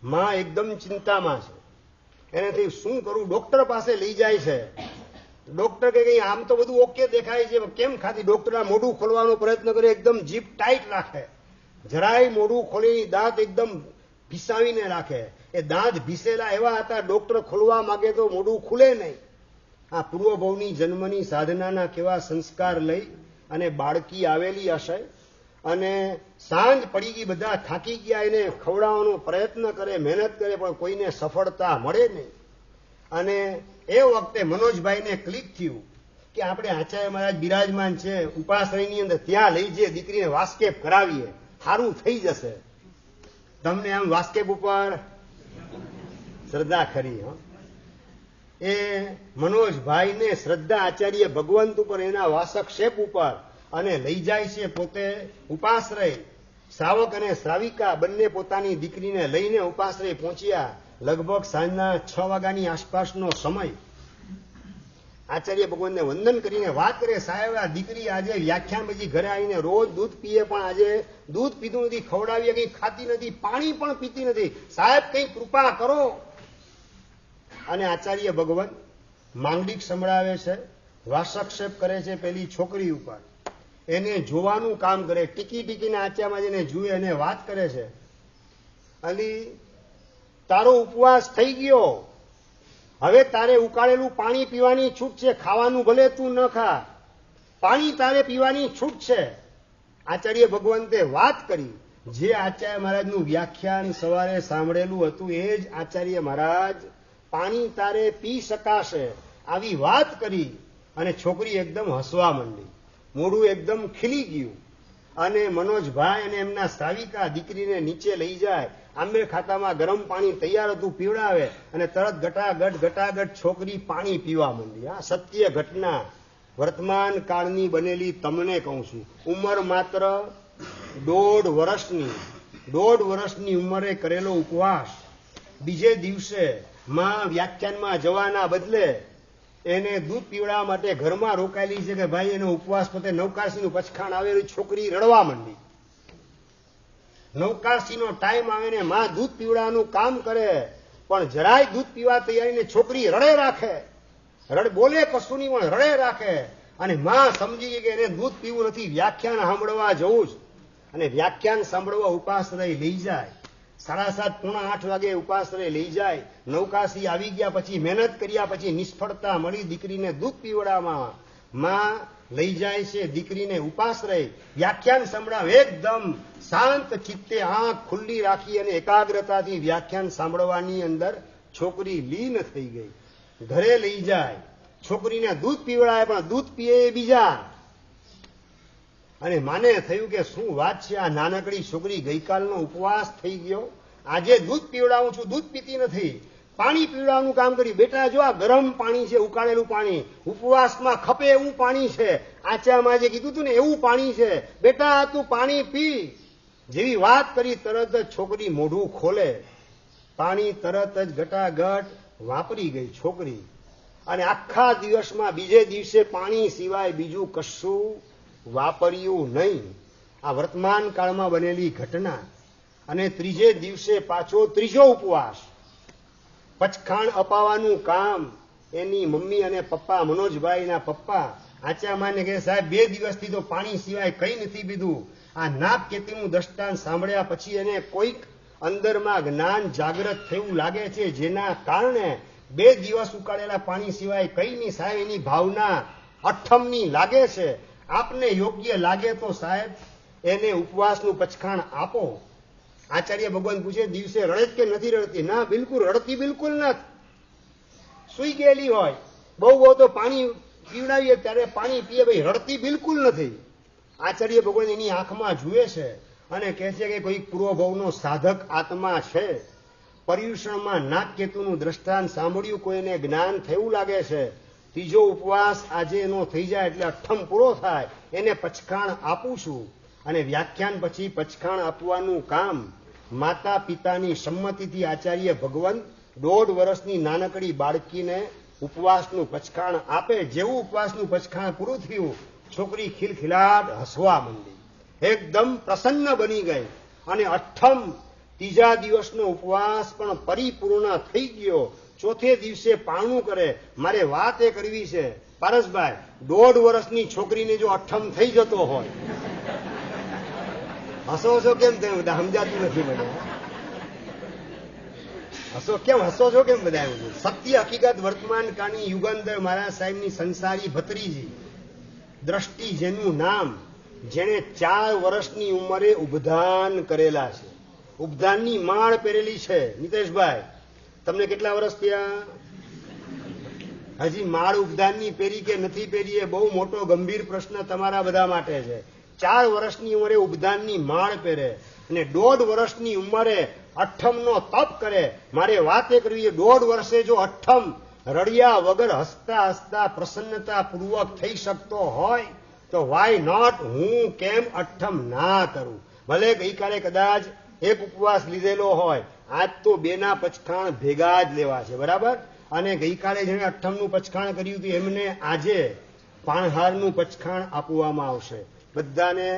માં એકદમ ચિંતામાં છે. એને થયું શું કરું? ડોક્ટર પાસે લઈ જાય છે. ડોક્ટર કે આમ તો બધું ઓકે દેખાય છે, કેમ ખાતી? ડોક્ટરના મોઢું ખોલવાનો પ્રયત્ન કરે, એકદમ જીભ ટાઈટ રાખે, જરાય મોઢું ખોલી દાંત એકદમ ભીસાવીને રાખે. એ દાંત ભીસેલા એવા હતા, ડોક્ટર ખોલવા માંગે તો મોઢું ખુલે નહીં. આ પૂર્વભવની જન્મની સાધનાના કેવા સંસ્કાર લઈ અને બાળકી આવેલી હશે. અને સાંજ પડી ગઈ, બધા થાકી ગયા. એને ખવડાવવાનો પ્રયત્ન કરે, મહેનત કરે, પણ કોઈને સફળતા મળે નહીં. અને એ વખતે મનોજભાઈને ક્લિક થયું કે આપણે આચાર્ય મહારાજ બિરાજમાન છે ઉપાશ્રયની અંદર, ત્યાં લઈ જઈએ, દીકરીને વાસ્કેપ કરાવીએ, સારું થઈ જશે. તમને આમ વાસ્કેપ ઉપર શ્રદ્ધા ખરી? એ મનોજભાઈને શ્રદ્ધા આચાર્ય ભગવંત ઉપર, એના વાસક્ષેપ ઉપર, અને લઈ જાય છે પોતે ઉપાશ્રય. શ્રાવક અને શ્રાવિકા બંને પોતાની દીકરીને લઈને ઉપાશ્રય પહોંચ્યા. લગભગ સાંજના 6 વાગ્યાની આસપાસનો સમય. આચાર્ય ભગવાનને વંદન કરીને વાત કરે, સાહેબ આ દીકરી આજે વ્યાખ્યાન પછી ઘરે આવીને રોજ દૂધ પીએ, પણ આજે દૂધ પીધું નથી, ખવડાવીએ કંઈ ખાતી નથી, પાણી પણ પીતી નથી, સાહેબ કંઈ કૃપા કરો. અને આચાર્ય ભગવાન માંગલિક સંભળાવે છે, વાસક્ષેપ કરે છે પેલી છોકરી ઉપર, એને જોવાનું કામ કરે, ટીકી ટીકીને આચામાં જઈને જુએ અને વાત કરે છે, અલી તારો ઉપવાસ થઈ ગયો, હવે તારે ઉકાળેલું પાણી પીવાની છૂટ છે, ખાવાનું ભલે તું ન ખા, પાણી તારે પીવાની છૂટ છે. આચાર્ય ભગવાન તે વાત કરી, જે આચાર્ય મહારાજનું વ્યાખ્યાન સવારે સાંભળેલું હતું એ જ આચાર્ય મહારાજ પાણી તારે પી શકાશે આવી વાત કરી. અને છોકરી એકદમ હસવા માંડી, મોઢું એકદમ ખીલી ગયું. અને મનોજભાઈ અને એમના શ્રાવિકા દીકરીને નીચે લઈ જાય, આંબેર ખાતામાં ગરમ પાણી તૈયાર હતું, પીવડાવે અને તરત ગટાગટ છોકરી પાણી પીવા માંડી. આ સત્ય ઘટના વર્તમાન કાળની બનેલી તમને કહું છું. ઉંમર માત્ર 1.5 વર્ષની ઉંમરે કરેલો ઉપવાસ, બીજે દિવસે માં વ્યાખ્યાનમાં જવાના બદલે એને દૂધ પીવડાવવા માટે ઘરમાં રોકાયેલી છે કે ભાઈ એનો ઉપવાસ પતે, નવકાશીનું પચખાણ આવેલું, છોકરી રડવા માંડી. નવકાશીનો ટાઈમ આવે ને માં દૂધ પીવડાવવાનું કામ કરે, પણ જરાય દૂધ પીવા તૈયારીને છોકરી રડે રાખે, બોલે કશું નહીં પણ રડે રાખે. અને માં સમજી ગઈ કે એને દૂધ પીવું નથી, વ્યાખ્યાન સાંભળવા જવું જ. અને વ્યાખ્યાન સાંભળવા ઉપાશ્રય લઈ જાય, 7:30 પોણા 8 વાગે ઉપાશ્રય લઈ જાય. નવકાશી આવી ગયા પછી, મહેનત કર્યા પછી નિષ્ફળતા મળી દીકરીને દૂધ પીવડાવવામાં. માં લઈ જાય છે દીકરીને ઉપાશ્રય, વ્યાખ્યાન સંભળાવે, એકદમ શાંત ચિત્તે આંખ ખુલ્લી રાખી અને એકાગ્રતાથી વ્યાખ્યાન સાંભળવાની અંદર છોકરી લીન થઈ ગઈ. ઘરે લઈ જાય, છોકરીને દૂધ પીવડાવે, પણ દૂધ પીએ બીજા. અને માને થયું કે શું વાત છે, આ નાનકડી છોકરી ગઈકાલનો ઉપવાસ થઈ ગયો, આજે દૂધ પીવડાવું છું, દૂધ પીતી નથી. પાણી પીવડાવવાનું કામ કર્યું, બેટા જો આ ગરમ પાણી છે, ઉકાળેલું પાણી, ઉપવાસમાં ખપે એવું પાણી છે, આચામાં જે કીધું હતું ને એવું પાણી છે, બેટા તું પાણી પી. જેવી વાત કરી તરત જ છોકરી મોઢું ખોલે, પાણી તરત જ ઘટાઘટ વાપરી ગઈ છોકરી. અને આખા દિવસમાં બીજે દિવસે પાણી સિવાય બીજું કશું વાપર્યું નહીં. આ વર્તમાન કાળમાં બનેલી ઘટના. અને ત્રીજે દિવસે પાછો ત્રીજો ઉપવાસ, પચખાણ અપાવવાનું કામ. એની મમ્મી અને પપ્પા, મનોજભાઈના પપ્પા આચામાને કહે, સાહેબ 2 દિવસથી તો પાણી સિવાય કંઈ નથી પીધું. આ નાપ કેતીનું દ્રષ્ટાંત સાંભળ્યા પછી એને કોઈક અંદરમાં જ્ઞાન જાગૃત થયું લાગે છે, જેના કારણે 2 દિવસ ઉકાળેલા પાણી સિવાય કંઈ નહીં. સાહેબ એની ભાવના અઠમની લાગે છે. આપને યોગ્ય લાગે તો સાહેબ એને ઉપવાસનું પચખાણ આપો. આચાર્ય ભગવાન પૂછે, દિવસે રડે કે નથી રડતી? ના, બિલકુલ રડતી બિલકુલ નથી. સુઈ ગયેલી હોય, બહુ તો પાણી પીવડાવીએ ત્યારે પાણી પીએ, ભાઈ રડતી બિલકુલ નથી. આચાર્ય ભગવાન એની આંખમાં જુએ છે અને કહે છે કે કોઈ પૂર્વભવનો સાધક આત્મા છે. પર્યુષણમાં નાગકેતુનું દ્રષ્ટાંત સાંભળ્યું, કોઈને જ્ઞાન થયું લાગે છે. ત્રીજો ઉપવાસ આજે એનો થઈ જાય એટલે અઠ્ઠમ પૂરો થાય, એને પચખાણ આપું છું. અને વ્યાખ્યાન પછી પચખાણ આપવાનું કામ માતા પિતાની સંમતિથી આચાર્ય ભગવાન 1.5 વર્ષની નાનકડી બાળકીને ઉપવાસનું પચખાણ આપે. જેવું ઉપવાસનું પચખાણ પૂરું થયું, છોકરી ખિલખિલાટ હસવા માંડી, એકદમ પ્રસન્ન બની ગઈ. અને અઠ્ઠમ ત્રીજા દિવસનો ઉપવાસ પણ પરિપૂર્ણ થઈ ગયો. ચોથે દિવસે પારણું કરે. મારે વાત એ કરવી છે પારસભાઈ, 1.5 વર્ષની છોકરીને જો અઠ્ઠમ થઈ જતો હોય, હસો છો કેમ? બધા સમજાતું નથી મને. હસો છો કેમ બધા? સત્ય હકીકત વર્તમાન કાળની યુગંધર મહારાજ સાહેબની સંસારી ભત્રીજી દ્રષ્ટિ, જેનું નામ, જેણે 4 વર્ષની ઉંમરે ઉપધાન કરેલા છે, ઉપધાનની માળ પહેરેલી છે. નીતેશભાઈ, તમને કેટલા વર્ષ થયા? હજી માળ ઉપધાનની પહેરી કે નથી પહેરી એ બહુ મોટો ગંભીર પ્રશ્ન તમારા બધા માટે છે. 4 વર્ષની ઉંમરે ઉપધાનની માળ પહેરે અને 1.5 વર્ષની ઉંમરે અઠ્ઠમનો તપ કરે. મારે વાત એ કરવી, 1.5 વર્ષે જો અઠ્ઠમ રડિયા વગર હસતા હસતા પ્રસન્નતા પૂર્વક થઈ શકતો હોય તો વાય નોટ, હું કેમ અઠ્ઠમ ના કરું? ભલે ગઈકાલે કદાચ એક ઉપવાસ લીધેલો હોય, આજ તો બેના પચખાણ ભેગા જ લેવા છે, બરાબર. અને ગઈકાલે જેણે અઠ્ઠમનું પચખાણ કર્યું હતું એમને આજે પાણહારનું પચખાણ આપવામાં આવશે. બધાને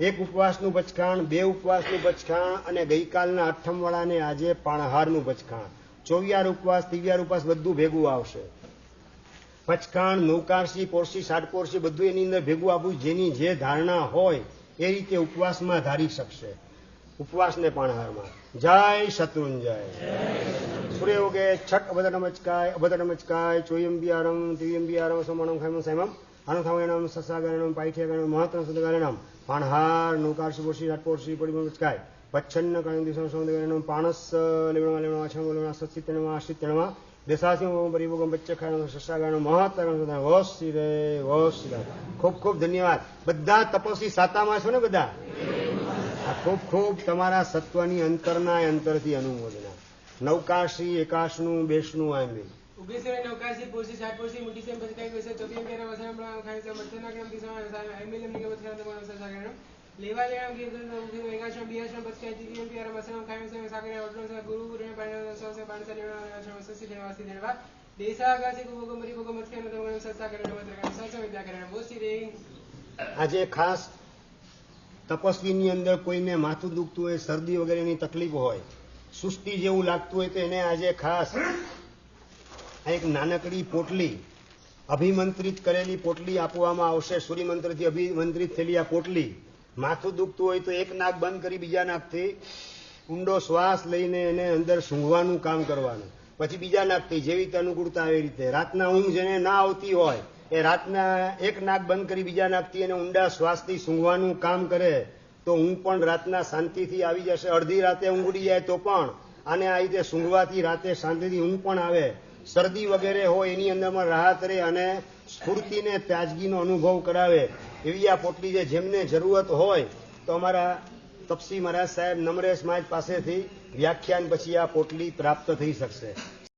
એક ઉપવાસનું પચખાણ, બે ઉપવાસનું પચખાણ અને ગઈકાલના અઠ્ઠમવાળાને આજે પાણહારનું પચખાણ. 24 ઉપવાસ, 30 ઉપવાસ બધું ભેગું આવશે. પચખાણ, નૌકારસી, પોરસી, સાતપોરસી બધું એની અંદર ભેગું આપવું. જેની જે ધારણા હોય એ રીતે ઉપવાસમાં ધારી શકશે. ઉપવાસને પાણહારમાં. જય શત્રુંજય. સૂર્ય ઉગે છઠ અભદ્ર નમસ્કાય ચોયંબિયારમ તિવ્યંબિયારમ સોમાણમ ખૈમમ સૈમમ અનુથાવયણમ સસાગરણમ પાઠ્યગણમ મહત્તમ સુદગરણમ પાણહાર નૌકારસી પોરસી સાતપોરસી પરિમસ્કાય પચ્છન્ન કણ દિશા સોમદગરણમ પાણસ લેવણમાં લેવણમાં છમ લેવણમાં સત્સિત્તણમાં આશ્રિત્તણમાં દેશાસી પરિભોગમ બચ્ચખાણ સસાગરણ મહત્તમ વોશી રે વોશી. ખૂબ ખૂબ ધન્યવાદ. બધા તપસ્વી સાતામાં છો ને બધા? ખૂબ ખૂબ તમારા સત્વની અંતરના અંતરથી અનુમોદના. નૌકાશી એકાશનું બેસનું આંબી ઉગેશ્વર નૌકાશી પોરસી સાતપોરસી મોટી સેમ પચકાઈ ગઈ છે ચોથી અંકેર વસન ખાઈ છે મર્થના ગ્રામ દિશા એમએલએમ નિગમ વસન તમારો સસાગરણ લેવા લેવા કે એકાશમ બીઆશમ પચકાઈ તીજી અંકેર વસન ખાઈ છે સાગર ઓટલો છે ગુરુ રે પાણ સે પાણ લેવા સસી દેવાસી દેવા દેશાગાસી ગોગમરી ગોગમ મથ્યાનો તમારો સસાગરણ મંત્રગણ સસ વિદ્યાકરણ બોસી રે. આજે ખાસ તપસ્વીની અંદર કોઈને માથું દુખતું હોય, શરદી વગેરેની તકલીફ હોય, સુસ્તી જેવું લાગતું હોય તો એને આજે ખાસ એક નાનકડી પોટલી, અભિમંત્રિત કરેલી પોટલી આપવામાં આવશે. સૂર્યમંત્રથી અભિમંત્રિત થયેલી આ પોટલી. માથું દુખતું હોય તો એક નાક બંધ કરી બીજા નાકથી ઊંડો શ્વાસ લઈને એને અંદર સૂંઘવાનું કામ કરવાનું. પછી બીજા નાકથી જેવી રીતે અનુકૂળતા આવે એ રીતે. રાતના ઊંઘ જેને ના આવતી હોય એ રાતના એક નાક બંધ કરી બીજા નાકથી એને ઊંડા શ્વાસથી સૂંઘવાનું કામ કરે તો ઊંઘ પણ રાતના શાંતિથી આવી જશે. અડધી રાતે ઊંઘ ઉડી જાય તો પણ આને આ રીતે સૂંઘવાથી રાતે શાંતિથી ઊંઘ પણ આવે. શરદી વગેરે હોય એની અંદરમાં રાહત રહે અને સ્ફૂર્તિને તાજગીનો અનુભવ કરાવે એવી આ પોટલી છે. જેમને જરૂરત હોય તો અમારા તપસી મહારાજ સાહેબ નમરેશ મહારાજ પાસેથી વ્યાખ્યાન પછી આ પોટલી પ્રાપ્ત થઈ શકશે.